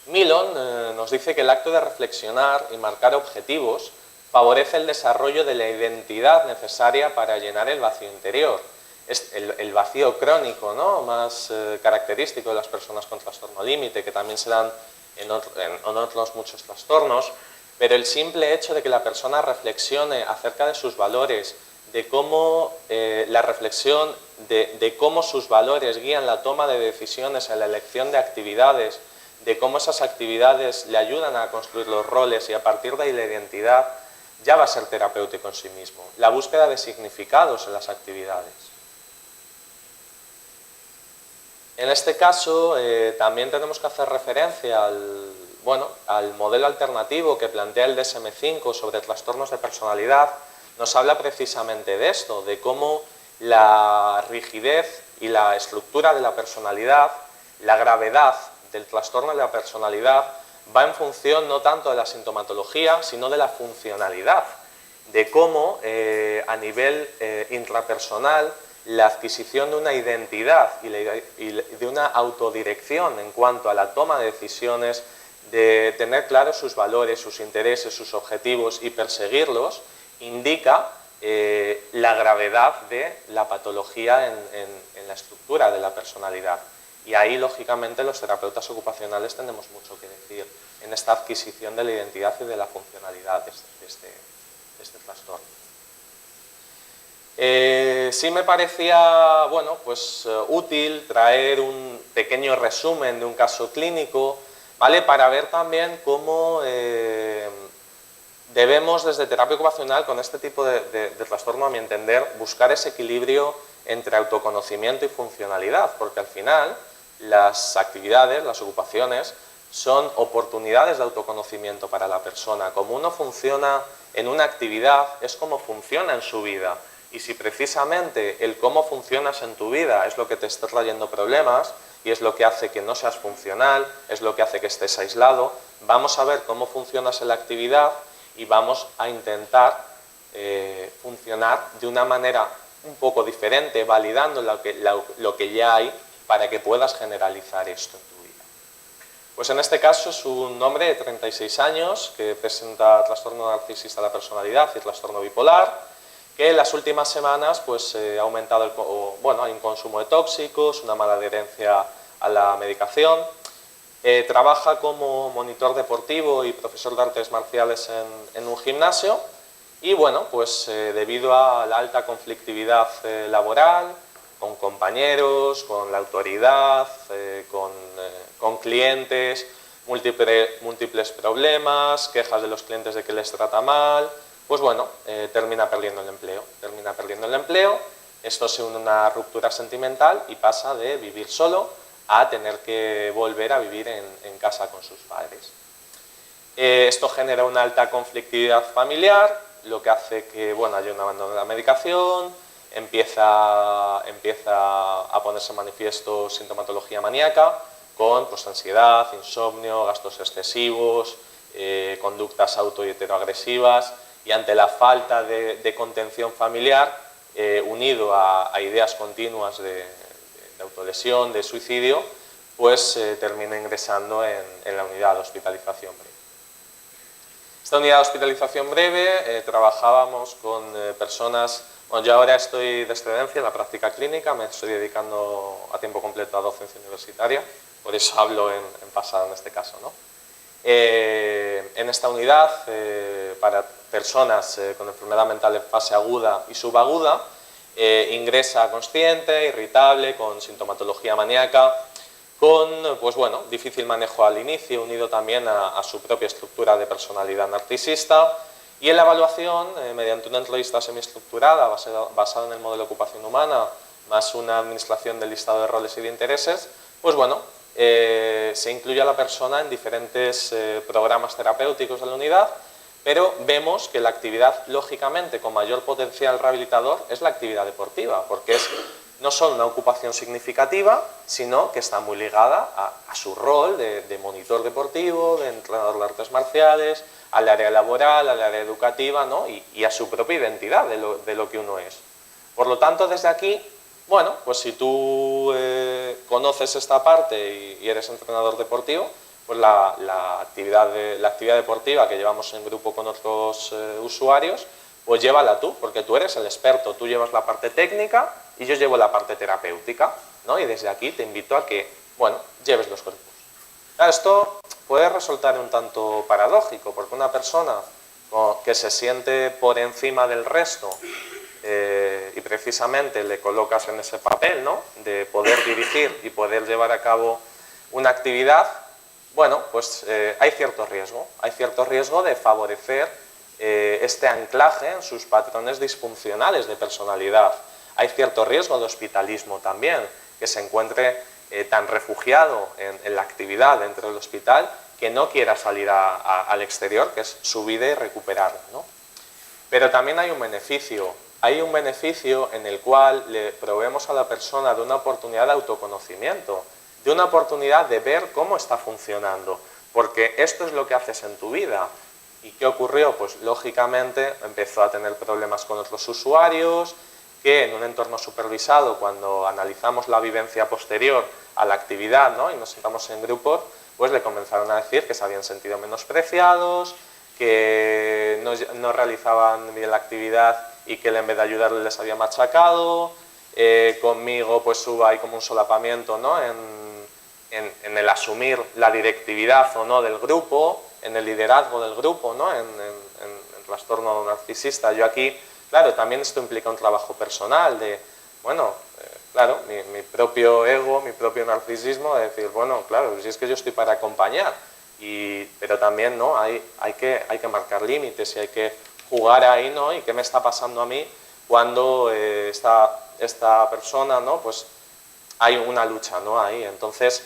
Millon nos dice que el acto de reflexionar y marcar objetivos favorece el desarrollo de la identidad necesaria para llenar el vacío interior. Es el vacío crónico, ¿no? Más característico de las personas con trastorno límite, que también se dan en otros muchos trastornos, pero el simple hecho de que la persona reflexione acerca de sus valores, de cómo la reflexión de cómo sus valores guían la toma de decisiones en la elección de actividades, de cómo esas actividades le ayudan a construir los roles y a partir de ahí la identidad, ya va a ser terapéutico en sí mismo. La búsqueda de significados en las actividades. En este caso también tenemos que hacer referencia al modelo alternativo que plantea el DSM-5 sobre trastornos de personalidad. Nos habla precisamente de esto, de cómo la rigidez y la estructura de la personalidad, la gravedad del trastorno de la personalidad va en función no tanto de la sintomatología, sino de la funcionalidad, de cómo a nivel intrapersonal la adquisición de una identidad y de una autodirección en cuanto a la toma de decisiones, de tener claros sus valores, sus intereses, sus objetivos y perseguirlos, indica la gravedad de la patología en la estructura de la personalidad. Y ahí, lógicamente, los terapeutas ocupacionales tenemos mucho que decir en esta adquisición de la identidad y de la funcionalidad de este trastorno. Sí me parecía, bueno, pues, útil traer un pequeño resumen de un caso clínico, ¿vale? Para ver también cómo debemos, desde terapia ocupacional, con este tipo de trastorno, a mi entender, buscar ese equilibrio entre autoconocimiento y funcionalidad, porque al final las actividades, las ocupaciones, son oportunidades de autoconocimiento para la persona. Como uno funciona en una actividad, es como funciona en su vida. Y si precisamente el cómo funcionas en tu vida es lo que te está trayendo problemas y es lo que hace que no seas funcional, es lo que hace que estés aislado, vamos a ver cómo funcionas en la actividad y vamos a intentar funcionar de una manera un poco diferente, validando lo que ya hay para que puedas generalizar esto en tu vida. Pues en este caso es un hombre de 36 años que presenta trastorno narcisista de la personalidad y trastorno bipolar, que en las últimas semanas pues, ha aumentado hay un consumo de tóxicos, una mala adherencia a la medicación. Trabaja como monitor deportivo y profesor de artes marciales en un gimnasio y bueno, pues debido a la alta conflictividad laboral, con compañeros, con la autoridad, con clientes, múltiples problemas, quejas de los clientes de que les trata mal, pues bueno, termina perdiendo el empleo. Esto se une a una ruptura sentimental y pasa de vivir solo a tener que volver a vivir en casa con sus padres. Esto genera una alta conflictividad familiar, lo que hace que haya un abandono de la medicación, empieza a ponerse en manifiesto sintomatología maníaca con ansiedad, insomnio, gastos excesivos, conductas auto y heteroagresivas, y ante la falta de contención familiar, unido a ideas continuas de autolesión, de suicidio, pues termina ingresando en la unidad de hospitalización breve. Esta unidad de hospitalización breve trabajábamos con personas. Bueno, yo ahora estoy de excedencia en la práctica clínica, me estoy dedicando a tiempo completo a docencia universitaria, por eso hablo en pasado en este caso, ¿no? En esta unidad, para personas con enfermedad mental en fase aguda y subaguda, ingresa consciente, irritable, con sintomatología maníaca, con difícil manejo al inicio, unido también a su propia estructura de personalidad narcisista. Y en la evaluación, mediante una entrevista semiestructurada basada en el modelo de ocupación humana, más una administración del listado de roles y de intereses, se incluye a la persona en diferentes programas terapéuticos de la unidad, pero vemos que la actividad, lógicamente, con mayor potencial rehabilitador es la actividad deportiva, porque es no solo una ocupación significativa, sino que está muy ligada a su rol de monitor deportivo, de entrenador de artes marciales, al área laboral, al área educativa, ¿no? y a su propia identidad de lo que uno es. Por lo tanto, desde aquí, pues si tú conoces esta parte y eres entrenador deportivo, pues la actividad deportiva que llevamos en grupo con otros usuarios, pues llévala tú, porque tú eres el experto, tú llevas la parte técnica y yo llevo la parte terapéutica, ¿no? Y desde aquí te invito a que, lleves los grupos. Claro, esto puede resultar un tanto paradójico, porque una persona que se siente por encima del resto y precisamente le colocas en ese papel, ¿no? De poder dirigir y poder llevar a cabo una actividad, hay cierto riesgo de favorecer este anclaje en sus patrones disfuncionales de personalidad. Hay cierto riesgo de hospitalismo también, que se encuentre tan refugiado en la actividad dentro del hospital que no quiera salir al exterior, que es su vida y recuperarla, ¿no? Pero también hay un beneficio en el cual le proveemos a la persona de una oportunidad de autoconocimiento, de una oportunidad de ver cómo está funcionando, porque esto es lo que haces en tu vida. ¿Y qué ocurrió? Pues lógicamente empezó a tener problemas con otros usuarios, que en un entorno supervisado, cuando analizamos la vivencia posterior a la actividad, ¿no?, y nos sentamos en grupos, pues le comenzaron a decir que se habían sentido menospreciados, que no realizaban bien la actividad y que él, en vez de ayudarles, les había machacado. Conmigo pues hubo ahí como un solapamiento, ¿no?, en el asumir la directividad o no del grupo, en el liderazgo del grupo, ¿no?, en trastorno narcisista. Yo aquí, claro, también esto implica un trabajo personal de, bueno, claro, mi propio ego, mi propio narcisismo, de decir, bueno, claro, si es que yo estoy para acompañar, pero también, ¿no?, hay que marcar límites y hay que jugar ahí, ¿no?, y qué me está pasando a mí cuando esta persona, ¿no?, pues hay una lucha, ¿no?, ahí. Entonces,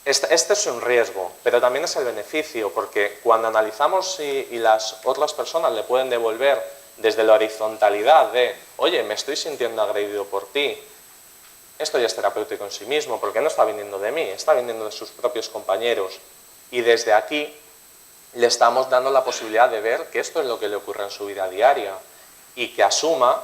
este es un riesgo, pero también es el beneficio, porque cuando analizamos y las otras personas le pueden devolver desde la horizontalidad de, oye, me estoy sintiendo agredido por ti, esto ya es terapéutico en sí mismo, porque no está viniendo de mí, está viniendo de sus propios compañeros, y desde aquí le estamos dando la posibilidad de ver que esto es lo que le ocurre en su vida diaria, y que asuma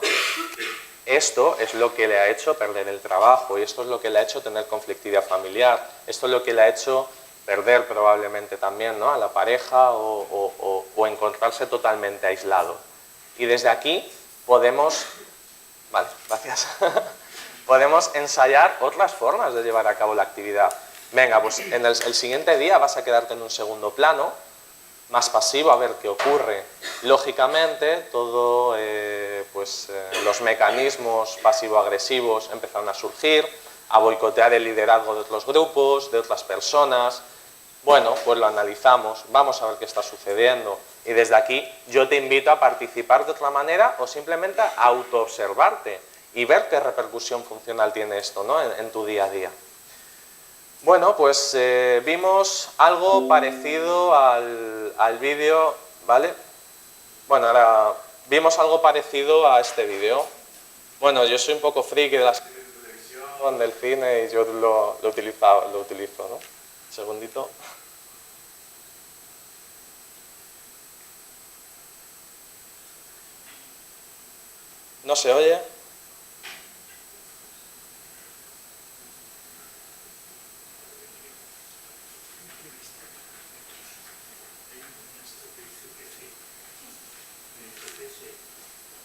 esto es lo que le ha hecho perder el trabajo, y esto es lo que le ha hecho tener conflictividad familiar, esto es lo que le ha hecho perder probablemente también, ¿no?, a la pareja o encontrarse totalmente aislado. Y desde aquí podemos, vale, gracias, podemos ensayar otras formas de llevar a cabo la actividad. Venga, pues en el siguiente día vas a quedarte en un segundo plano, más pasivo, a ver qué ocurre. Lógicamente, todo, los mecanismos pasivo-agresivos empezaron a surgir, a boicotear el liderazgo de otros grupos, de otras personas. Bueno, pues lo analizamos, vamos a ver qué está sucediendo. Y desde aquí yo te invito a participar de otra manera o simplemente a autoobservarte y ver qué repercusión funcional tiene esto, ¿no?, en tu día a día. Bueno, pues vimos algo parecido al vídeo, ¿vale? Bueno, ahora vimos algo parecido a este vídeo. Bueno, yo soy un poco friki de la televisión, del cine, y yo lo utilizo, ¿no? Un segundito. ¿No se oye?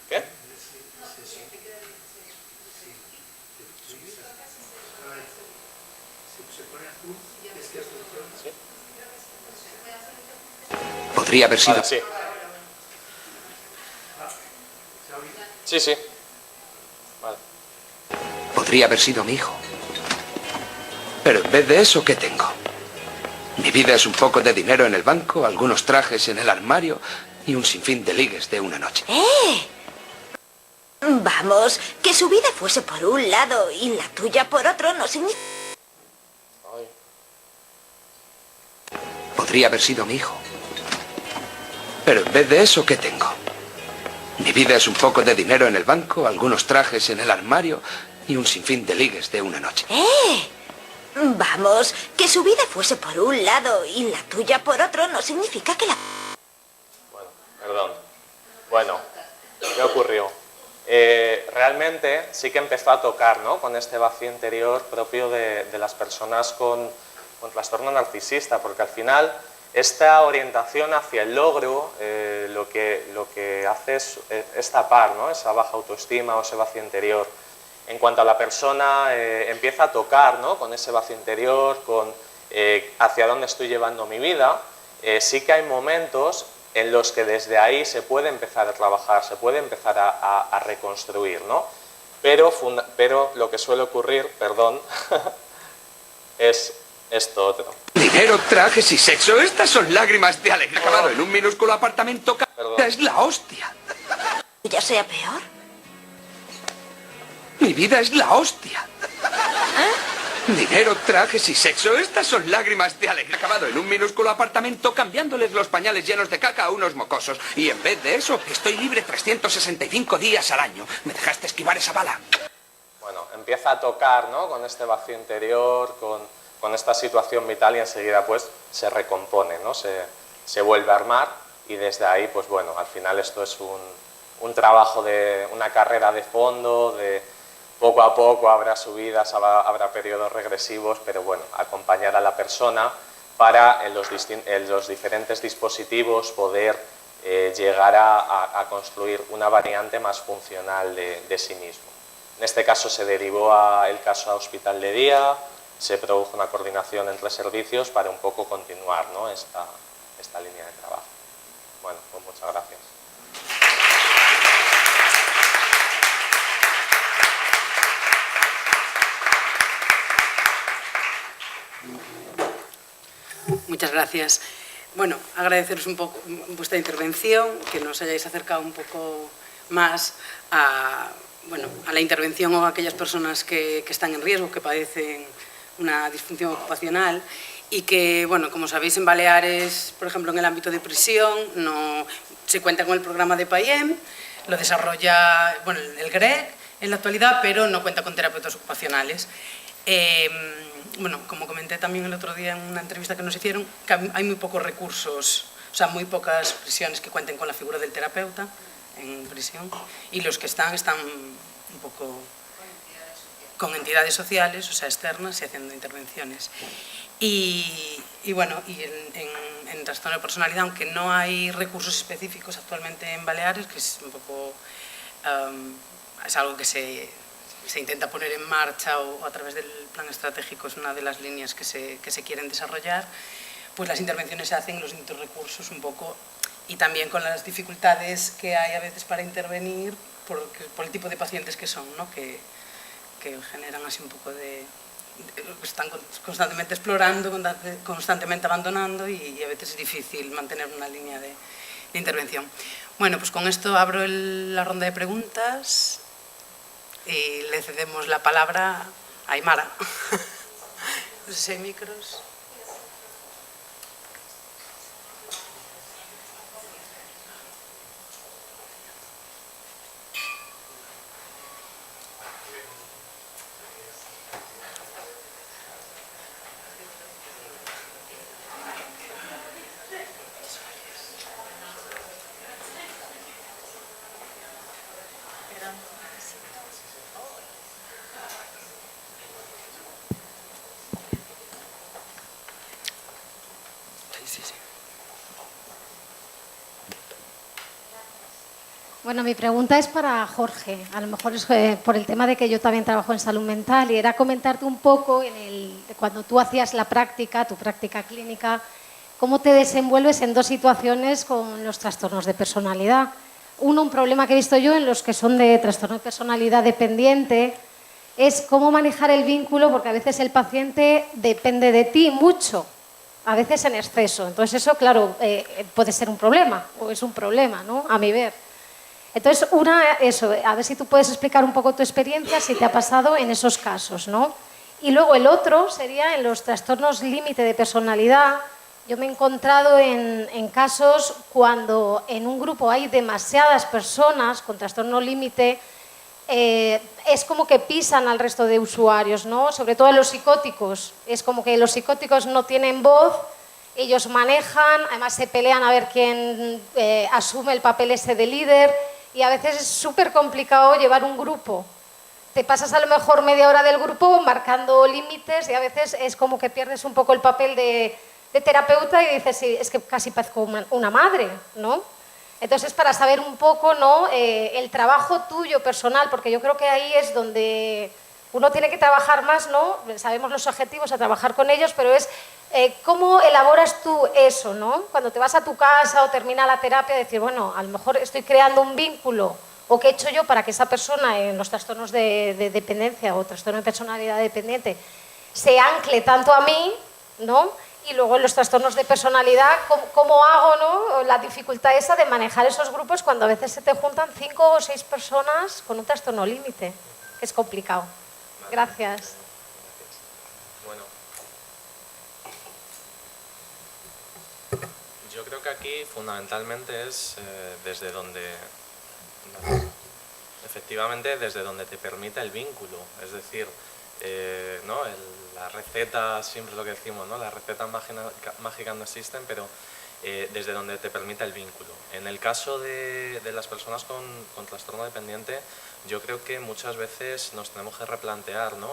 ¿Qué? Podría haber sido... Vale, sí. Sí, sí. Vale. Podría haber sido mi hijo. Pero en vez de eso, ¿qué tengo? Mi vida es un poco de dinero en el banco, algunos trajes en el armario y un sinfín de ligues de una noche. Vamos, que su vida fuese por un lado y la tuya por otro no significa... Ay. Podría haber sido mi hijo. Pero en vez de eso, ¿qué tengo? Mi vida es un poco de dinero en el banco, algunos trajes en el armario y un sinfín de ligues de una noche. Vamos, que su vida fuese por un lado y la tuya por otro no significa que la... Bueno, perdón. Bueno, ¿qué ocurrió? Realmente sí que empezó a tocar, ¿no?, con este vacío interior propio de las personas con trastorno narcisista, porque al final esta orientación hacia el logro lo que hace es tapar, ¿no?, esa baja autoestima o ese vacío interior. En cuanto a la persona empieza a tocar, ¿no?, con ese vacío interior, con hacia dónde estoy llevando mi vida, sí que hay momentos en los que desde ahí se puede empezar a trabajar, se puede empezar a reconstruir, ¿no? Pero lo que suele ocurrir, perdón, es esto otro. Dinero, trajes y sexo, estas son lágrimas de alegría. Acabado en un minúsculo apartamento. Perdón. Es la hostia. ¿Ya sea peor? Mi vida es la hostia. Dinero, trajes y sexo, estas son lágrimas de alegría. Acabado en un minúsculo apartamento cambiándoles los pañales llenos de caca a unos mocosos. Y en vez de eso, estoy libre 365 días al año. ¿Me dejaste esquivar esa bala? Bueno, empieza a tocar, ¿no?, con este vacío interior, con con esta situación vital y enseguida pues se recompone, ¿no? Se vuelve a armar y desde ahí, pues bueno, al final esto es un trabajo de una carrera de fondo, de poco a poco habrá subidas, habrá periodos regresivos, pero bueno, acompañar a la persona para en los diferentes dispositivos poder llegar a construir una variante más funcional de sí mismo. En este caso se derivó el caso a hospital de día, se produjo una coordinación entre servicios para un poco continuar, ¿no? esta línea de trabajo. Bueno, pues muchas gracias. Muchas gracias. Bueno, agradeceros un poco vuestra intervención, que nos hayáis acercado un poco más a la intervención o a aquellas personas que están en riesgo, que padecen una disfunción ocupacional y que, bueno, como sabéis, en Baleares, por ejemplo, en el ámbito de prisión, no se cuenta con el programa de PAIEM, lo desarrolla el GREC en la actualidad, pero no cuenta con terapeutas ocupacionales. Bueno, como comenté también el otro día en una entrevista que nos hicieron, que hay muy pocos recursos, o sea, muy pocas prisiones que cuenten con la figura del terapeuta en prisión, y los que están un poco con entidades sociales, o sea, externas, y haciendo intervenciones. Y bueno, y en trastorno de personalidad, aunque no hay recursos específicos actualmente en Baleares, que es un poco, es algo que se intenta poner en marcha o a través del plan estratégico, es una de las líneas que se quieren desarrollar, pues las intervenciones se hacen en los distintos recursos un poco, y también con las dificultades que hay a veces para intervenir por el tipo de pacientes que son, ¿no? que generan así un poco están constantemente explorando, constantemente abandonando, y a veces es difícil mantener una línea de intervención. Bueno, pues con esto abro la ronda de preguntas y le cedemos la palabra a Aymara. No sé si hay micros. Bueno, mi pregunta es para Jorge. A lo mejor es por el tema de que yo también trabajo en salud mental, y era comentarte un poco cuando tú hacías tu práctica clínica, cómo te desenvuelves en dos situaciones con los trastornos de personalidad. Uno, un problema que he visto yo en los que son de trastorno de personalidad dependiente, es cómo manejar el vínculo, porque a veces el paciente depende de ti mucho, a veces en exceso. Entonces eso, claro, puede ser un problema, o es un problema, ¿no? A mi ver. Entonces, a ver si tú puedes explicar un poco tu experiencia, si te ha pasado en esos casos, ¿no? Y luego el otro sería en los trastornos límite de personalidad. Yo me he encontrado en casos cuando en un grupo hay demasiadas personas con trastorno límite, es como que pisan al resto de usuarios, ¿no? Sobre todo los psicóticos. Es como que los psicóticos no tienen voz, ellos manejan, además se pelean a ver quién asume el papel ese de líder. Y a veces es súper complicado llevar un grupo. Te pasas a lo mejor media hora del grupo marcando límites, y a veces es como que pierdes un poco el papel de terapeuta y dices, sí, es que casi parezco una madre, ¿no? Entonces, para saber un poco, ¿no? El trabajo tuyo personal, porque yo creo que ahí es donde uno tiene que trabajar más, ¿no? Sabemos los objetivos, a trabajar con ellos, pero es cómo elaboras tú eso, ¿no? Cuando te vas a tu casa o termina la terapia, decir, bueno, a lo mejor estoy creando un vínculo, o qué he hecho yo para que esa persona en los trastornos de dependencia o trastorno de personalidad dependiente se ancle tanto a mí, ¿no? Y luego en los trastornos de personalidad, ¿cómo hago, ¿no? La dificultad esa de manejar esos grupos cuando a veces se te juntan 5 o 6 personas con un trastorno límite, que es complicado. Gracias. Bueno, yo creo que aquí fundamentalmente es desde donde, efectivamente, desde donde te permite el vínculo, es decir, ¿no? las recetas, siempre es lo que decimos, ¿no? Las recetas mágicas no existen, pero desde donde te permita el vínculo. En el caso de las personas con trastorno dependiente, yo creo que muchas veces nos tenemos que replantear, ¿no?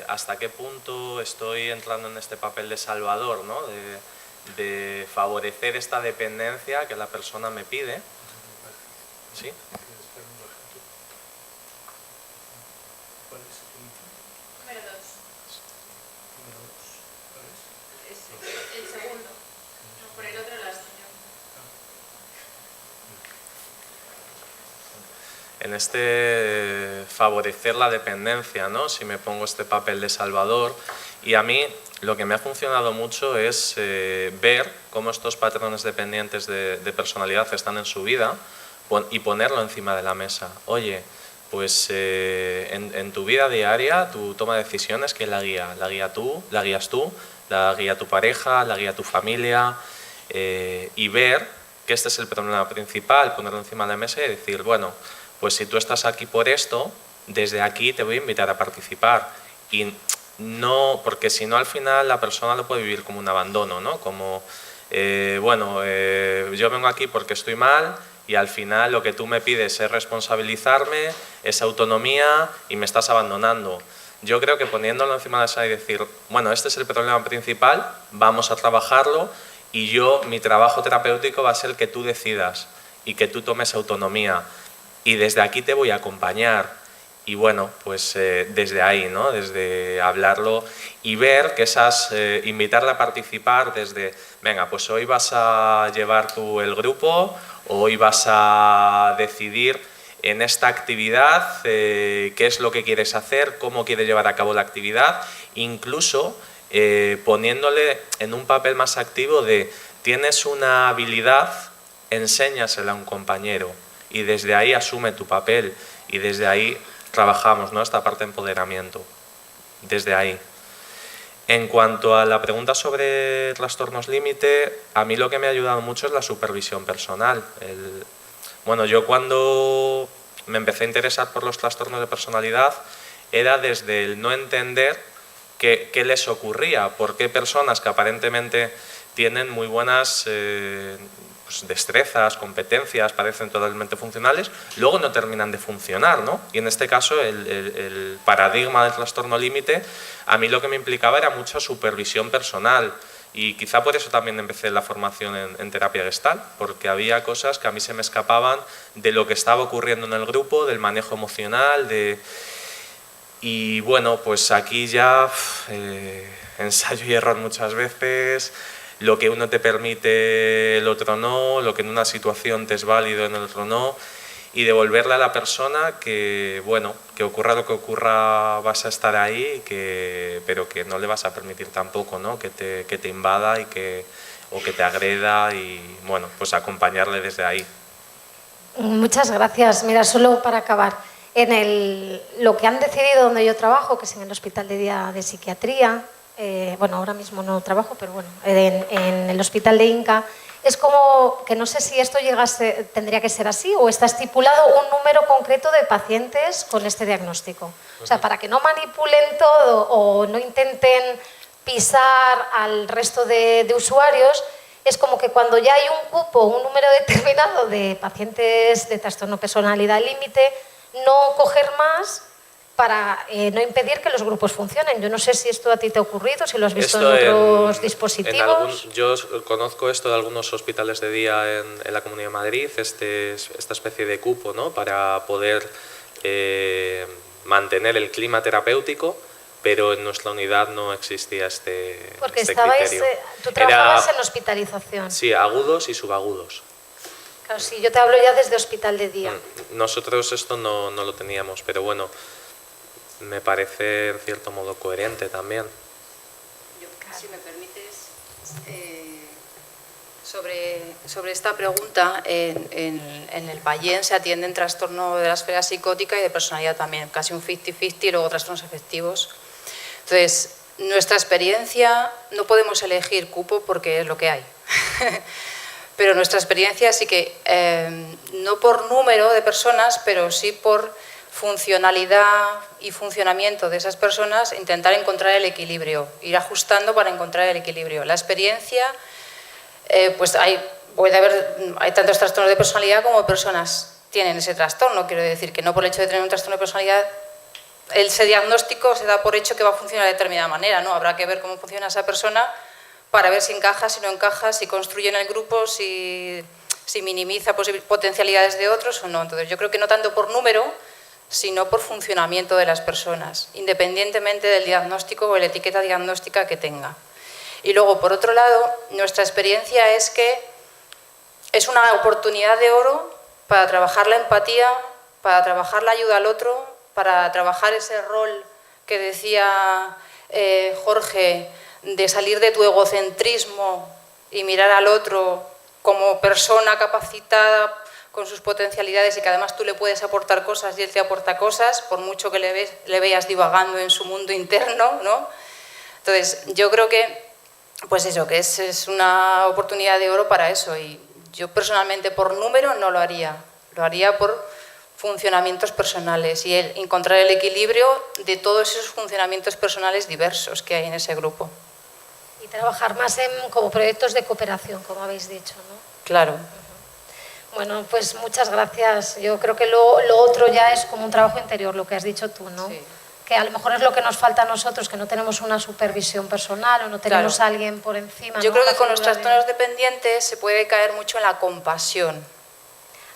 Hasta qué punto estoy entrando en este papel de salvador, ¿no? De favorecer esta dependencia que la persona me pide. ¿Sí? ¿Cuál es tu ítem? Número 2. Número 2. ¿Cuál es? Es el segundo. No, por el otro la señora. En este favorecer la dependencia, ¿no? Si me pongo este papel de salvador. Y a mí lo que me ha funcionado mucho es ver cómo estos patrones dependientes de personalidad están en su vida y ponerlo encima de la mesa. Oye, pues en tu vida diaria, tu toma de decisiones, ¿quién la guía? ¿La guías tú? ¿La guía tu pareja? ¿La guía tu familia? Y ver que este es el problema principal, ponerlo encima de la mesa y decir, bueno, pues si tú estás aquí por esto, desde aquí te voy a invitar a participar. Y no, porque si no al final la persona lo puede vivir como un abandono, ¿no? Como, yo vengo aquí porque estoy mal y al final lo que tú me pides es responsabilizarme, es autonomía y me estás abandonando. Yo creo que poniéndolo encima de la mesa y decir, bueno, este es el problema principal, vamos a trabajarlo y mi trabajo terapéutico va a ser que tú decidas y que tú tomes autonomía. Y desde aquí te voy a acompañar. Y bueno, pues desde ahí, ¿no? Desde hablarlo y ver que invitarla a participar desde, venga, pues hoy vas a llevar tú el grupo, hoy vas a decidir en esta actividad qué es lo que quieres hacer, cómo quieres llevar a cabo la actividad, incluso poniéndole en un papel más activo de, tienes una habilidad, enséñasela a un compañero. Y desde ahí asume tu papel y desde ahí trabajamos, ¿no? Esta parte de empoderamiento, desde ahí. En cuanto a la pregunta sobre trastornos límite, a mí lo que me ha ayudado mucho es la supervisión personal. Bueno, yo cuando me empecé a interesar por los trastornos de personalidad era desde el no entender qué les ocurría, por qué personas que aparentemente tienen muy buenas destrezas, competencias, parecen totalmente funcionales, luego no terminan de funcionar, ¿no? Y en este caso el paradigma del trastorno límite a mí lo que me implicaba era mucha supervisión personal y quizá por eso también empecé la formación en terapia Gestalt, porque había cosas que a mí se me escapaban de lo que estaba ocurriendo en el grupo, del manejo emocional, y bueno, pues aquí ya ensayo y error muchas veces. Lo que uno te permite, el otro no, lo que en una situación te es válido, en el otro no, y devolverle a la persona que, bueno, que ocurra lo que ocurra vas a estar ahí, pero que no le vas a permitir tampoco, ¿no? que te invada o que te agreda y, bueno, pues acompañarle desde ahí. Muchas gracias. Mira, solo para acabar, lo que han decidido donde yo trabajo, que es en el Hospital de Día de Psiquiatría, bueno, ahora mismo no trabajo, pero bueno, en el Hospital de Inca, es como que no sé si esto tendría que ser así o está estipulado un número concreto de pacientes con este diagnóstico. O sea, para que no manipulen todo o no intenten pisar al resto de usuarios, es como que cuando ya hay un cupo, un número determinado de pacientes de trastorno personalidad límite, no coger más para no impedir que los grupos funcionen. Yo no sé si esto a ti te ha ocurrido, si lo has visto en otros dispositivos. Yo conozco esto de algunos hospitales de día en la Comunidad de Madrid, esta especie de cupo, ¿no? Para poder mantener el clima terapéutico, pero en nuestra unidad no existía este criterio. Tú trabajabas en hospitalización. Sí, agudos y subagudos. Claro, sí, yo te hablo ya desde hospital de día. Nosotros esto no lo teníamos, pero bueno, me parece en cierto modo coherente también. Si me permites, sobre esta pregunta, en el Payén se atienden trastorno de la esfera psicótica y de personalidad también, casi un 50-50, y luego trastornos afectivos. Entonces, nuestra experiencia, no podemos elegir cupo porque es lo que hay, pero nuestra experiencia sí que, no por número de personas, pero sí por funcionalidad y funcionamiento de esas personas, intentar encontrar el equilibrio, ir ajustando para encontrar el equilibrio. La experiencia, pues hay tantos trastornos de personalidad como personas tienen ese trastorno. Quiero decir que no por el hecho de tener un trastorno de personalidad, ese diagnóstico se da por hecho que va a funcionar de determinada manera, ¿no? Habrá que ver cómo funciona esa persona para ver si encaja, si no encaja, si construye en el grupo, si minimiza potencialidades de otros o no. Entonces yo creo que no tanto por número, sino por funcionamiento de las personas, independientemente del diagnóstico o la etiqueta diagnóstica que tenga. Y luego, por otro lado, nuestra experiencia es que es una oportunidad de oro para trabajar la empatía, para trabajar la ayuda al otro, para trabajar ese rol que decía Jorge, de salir de tu egocentrismo y mirar al otro como persona capacitada con sus potencialidades y que además tú le puedes aportar cosas y él te aporta cosas, por mucho que le veas divagando en su mundo interno, ¿no? Entonces, yo creo que, pues eso, que es una oportunidad de oro para eso, y yo personalmente por número no lo haría por funcionamientos personales y encontrar el equilibrio de todos esos funcionamientos personales diversos que hay en ese grupo. Y trabajar más como proyectos de cooperación, como habéis dicho, ¿no? Claro. Bueno, pues muchas gracias. Yo creo que lo otro ya es como un trabajo interior, lo que has dicho tú, ¿no? Sí. Que a lo mejor es lo que nos falta a nosotros, que no tenemos una supervisión personal o no tenemos Claro. a alguien por encima. Yo ¿no? creo que Una con los figura trastornos dependientes se puede caer mucho en la compasión.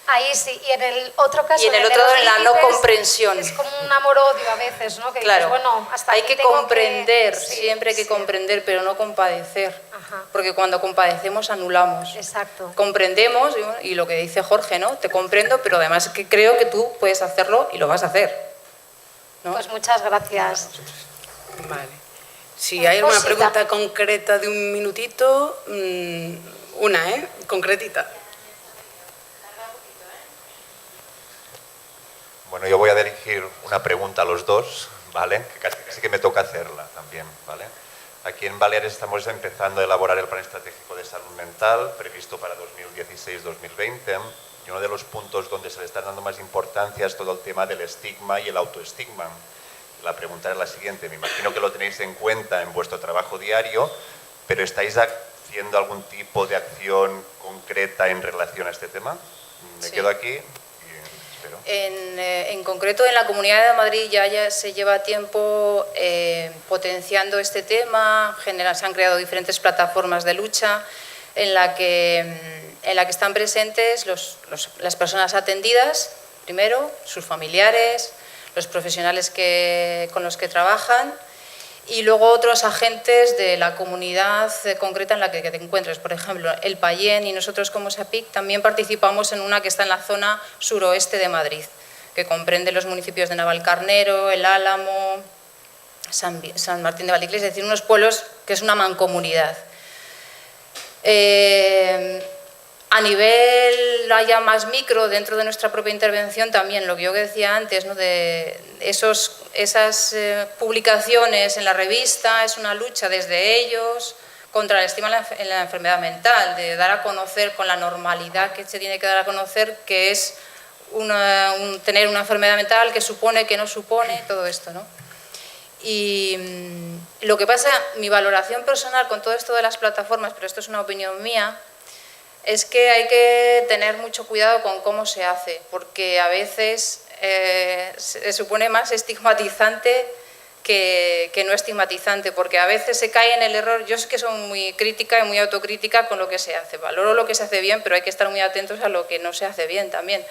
Ahí sí, y en el otro caso... Y en el otro de los en la no límites, comprensión. Es como un amor-odio a veces, ¿no? Que Claro, dices, bueno, hasta hay aquí que tengo comprender, sí, siempre hay que sí. comprender, pero no compadecer. Ajá. Porque cuando compadecemos anulamos. Exacto. Comprendemos, y lo que dice Jorge, ¿no? Te comprendo, pero además que creo que tú puedes hacerlo y lo vas a hacer, ¿no? Pues muchas gracias. Vale. Si hay alguna Cosita. pregunta concreta de un minutito, una, concretita. Bueno, yo voy a dirigir una pregunta a los dos, ¿vale? Que casi que me toca hacerla también, ¿vale? Aquí en Baleares estamos empezando a elaborar el Plan Estratégico de Salud Mental previsto para 2016-2020 y uno de los puntos donde se le está dando más importancia es todo el tema del estigma y el autoestigma. La pregunta es la siguiente, me imagino que lo tenéis en cuenta en vuestro trabajo diario, pero ¿estáis haciendo algún tipo de acción concreta en relación a este tema? Me Sí. quedo aquí. En concreto, en la Comunidad de Madrid ya se lleva tiempo potenciando este tema. Se han creado diferentes plataformas de lucha en la que están presentes las personas atendidas, primero, sus familiares, los profesionales con los que trabajan, y luego otros agentes de la comunidad concreta en la que te encuentres. Por ejemplo, el Payén y nosotros como SAPIC también participamos en una que está en la zona suroeste de Madrid, que comprende los municipios de Navalcarnero, El Álamo, San Martín de Valdeclés, es decir, unos pueblos que es una mancomunidad. A nivel ya más micro, dentro de nuestra propia intervención, también lo que yo decía antes, ¿no? De esas publicaciones en la revista, es una lucha desde ellos contra el estigma en la enfermedad mental, de dar a conocer con la normalidad que se tiene que dar a conocer que es tener una enfermedad mental, que supone, que no supone, todo esto, ¿no? Y lo que pasa, mi valoración personal con todo esto de las plataformas, pero esto es una opinión mía, es que hay que tener mucho cuidado con cómo se hace, porque a veces se supone más estigmatizante que no estigmatizante, porque a veces se cae en el error. Yo es que soy muy crítica y muy autocrítica con lo que se hace. Valoro lo que se hace bien, pero hay que estar muy atentos a lo que no se hace bien también,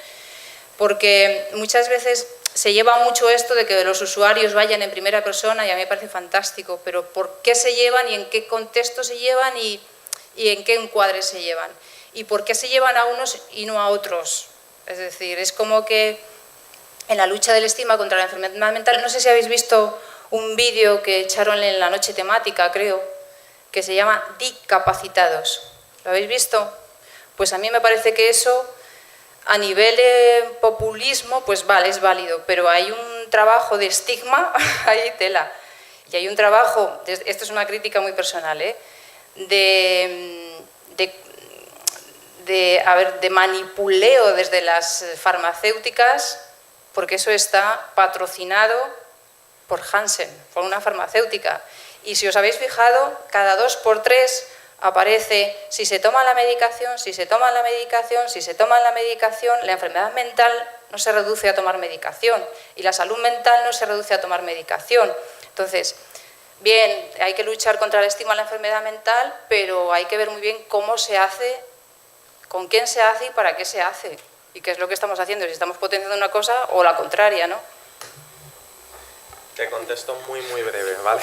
porque muchas veces se lleva mucho esto de que los usuarios vayan en primera persona, y a mí me parece fantástico, pero ¿por qué se llevan y en qué contexto se llevan y en qué encuadres se llevan? ¿Y por qué se llevan a unos y no a otros? Es decir, es como que en la lucha del estigma contra la enfermedad mental, no sé si habéis visto un vídeo que echaron en la noche temática, creo, que se llama Discapacitados. ¿Lo habéis visto? Pues a mí me parece que eso, a nivel populismo, pues vale, es válido, pero hay un trabajo de estigma, hay tela. Y hay un trabajo, esto es una crítica muy personal, de manipuleo desde las farmacéuticas porque eso está patrocinado por Janssen, por una farmacéutica. Y si os habéis fijado, cada 2 por 3 aparece si se toma la medicación, si se toma la medicación, si se toma la medicación. La enfermedad mental no se reduce a tomar medicación y la salud mental no se reduce a tomar medicación. Entonces, bien, hay que luchar contra el estigma de la enfermedad mental, pero hay que ver muy bien cómo se hace, con quién se hace y para qué se hace. Y qué es lo que estamos haciendo, si estamos potenciando una cosa o la contraria, ¿no? Te contesto muy breve, ¿vale?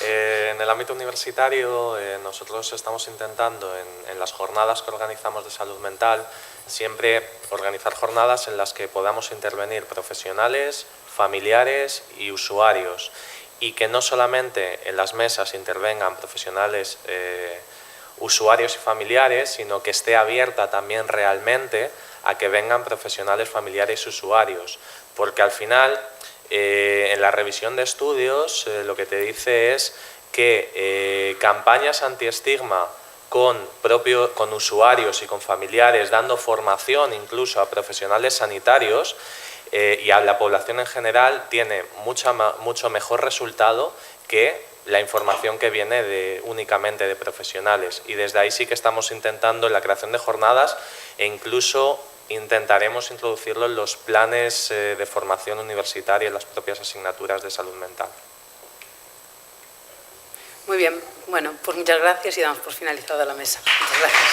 En el ámbito universitario nosotros estamos intentando en las jornadas que organizamos de salud mental siempre organizar jornadas en las que podamos intervenir profesionales, familiares y usuarios, y que no solamente en las mesas intervengan profesionales, usuarios y familiares, sino que esté abierta también realmente a que vengan profesionales, familiares y usuarios, porque al final en la revisión de estudios lo que te dice es que campañas antiestigma con usuarios y con familiares, dando formación incluso a profesionales sanitarios y a la población en general, tiene mucho mejor resultado que la información que viene únicamente de profesionales. Y desde ahí sí que estamos intentando en la creación de jornadas e incluso intentaremos introducirlo en los planes de formación universitaria, en las propias asignaturas de salud mental. Muy bien, bueno, pues muchas gracias y damos por finalizada la mesa. Muchas gracias.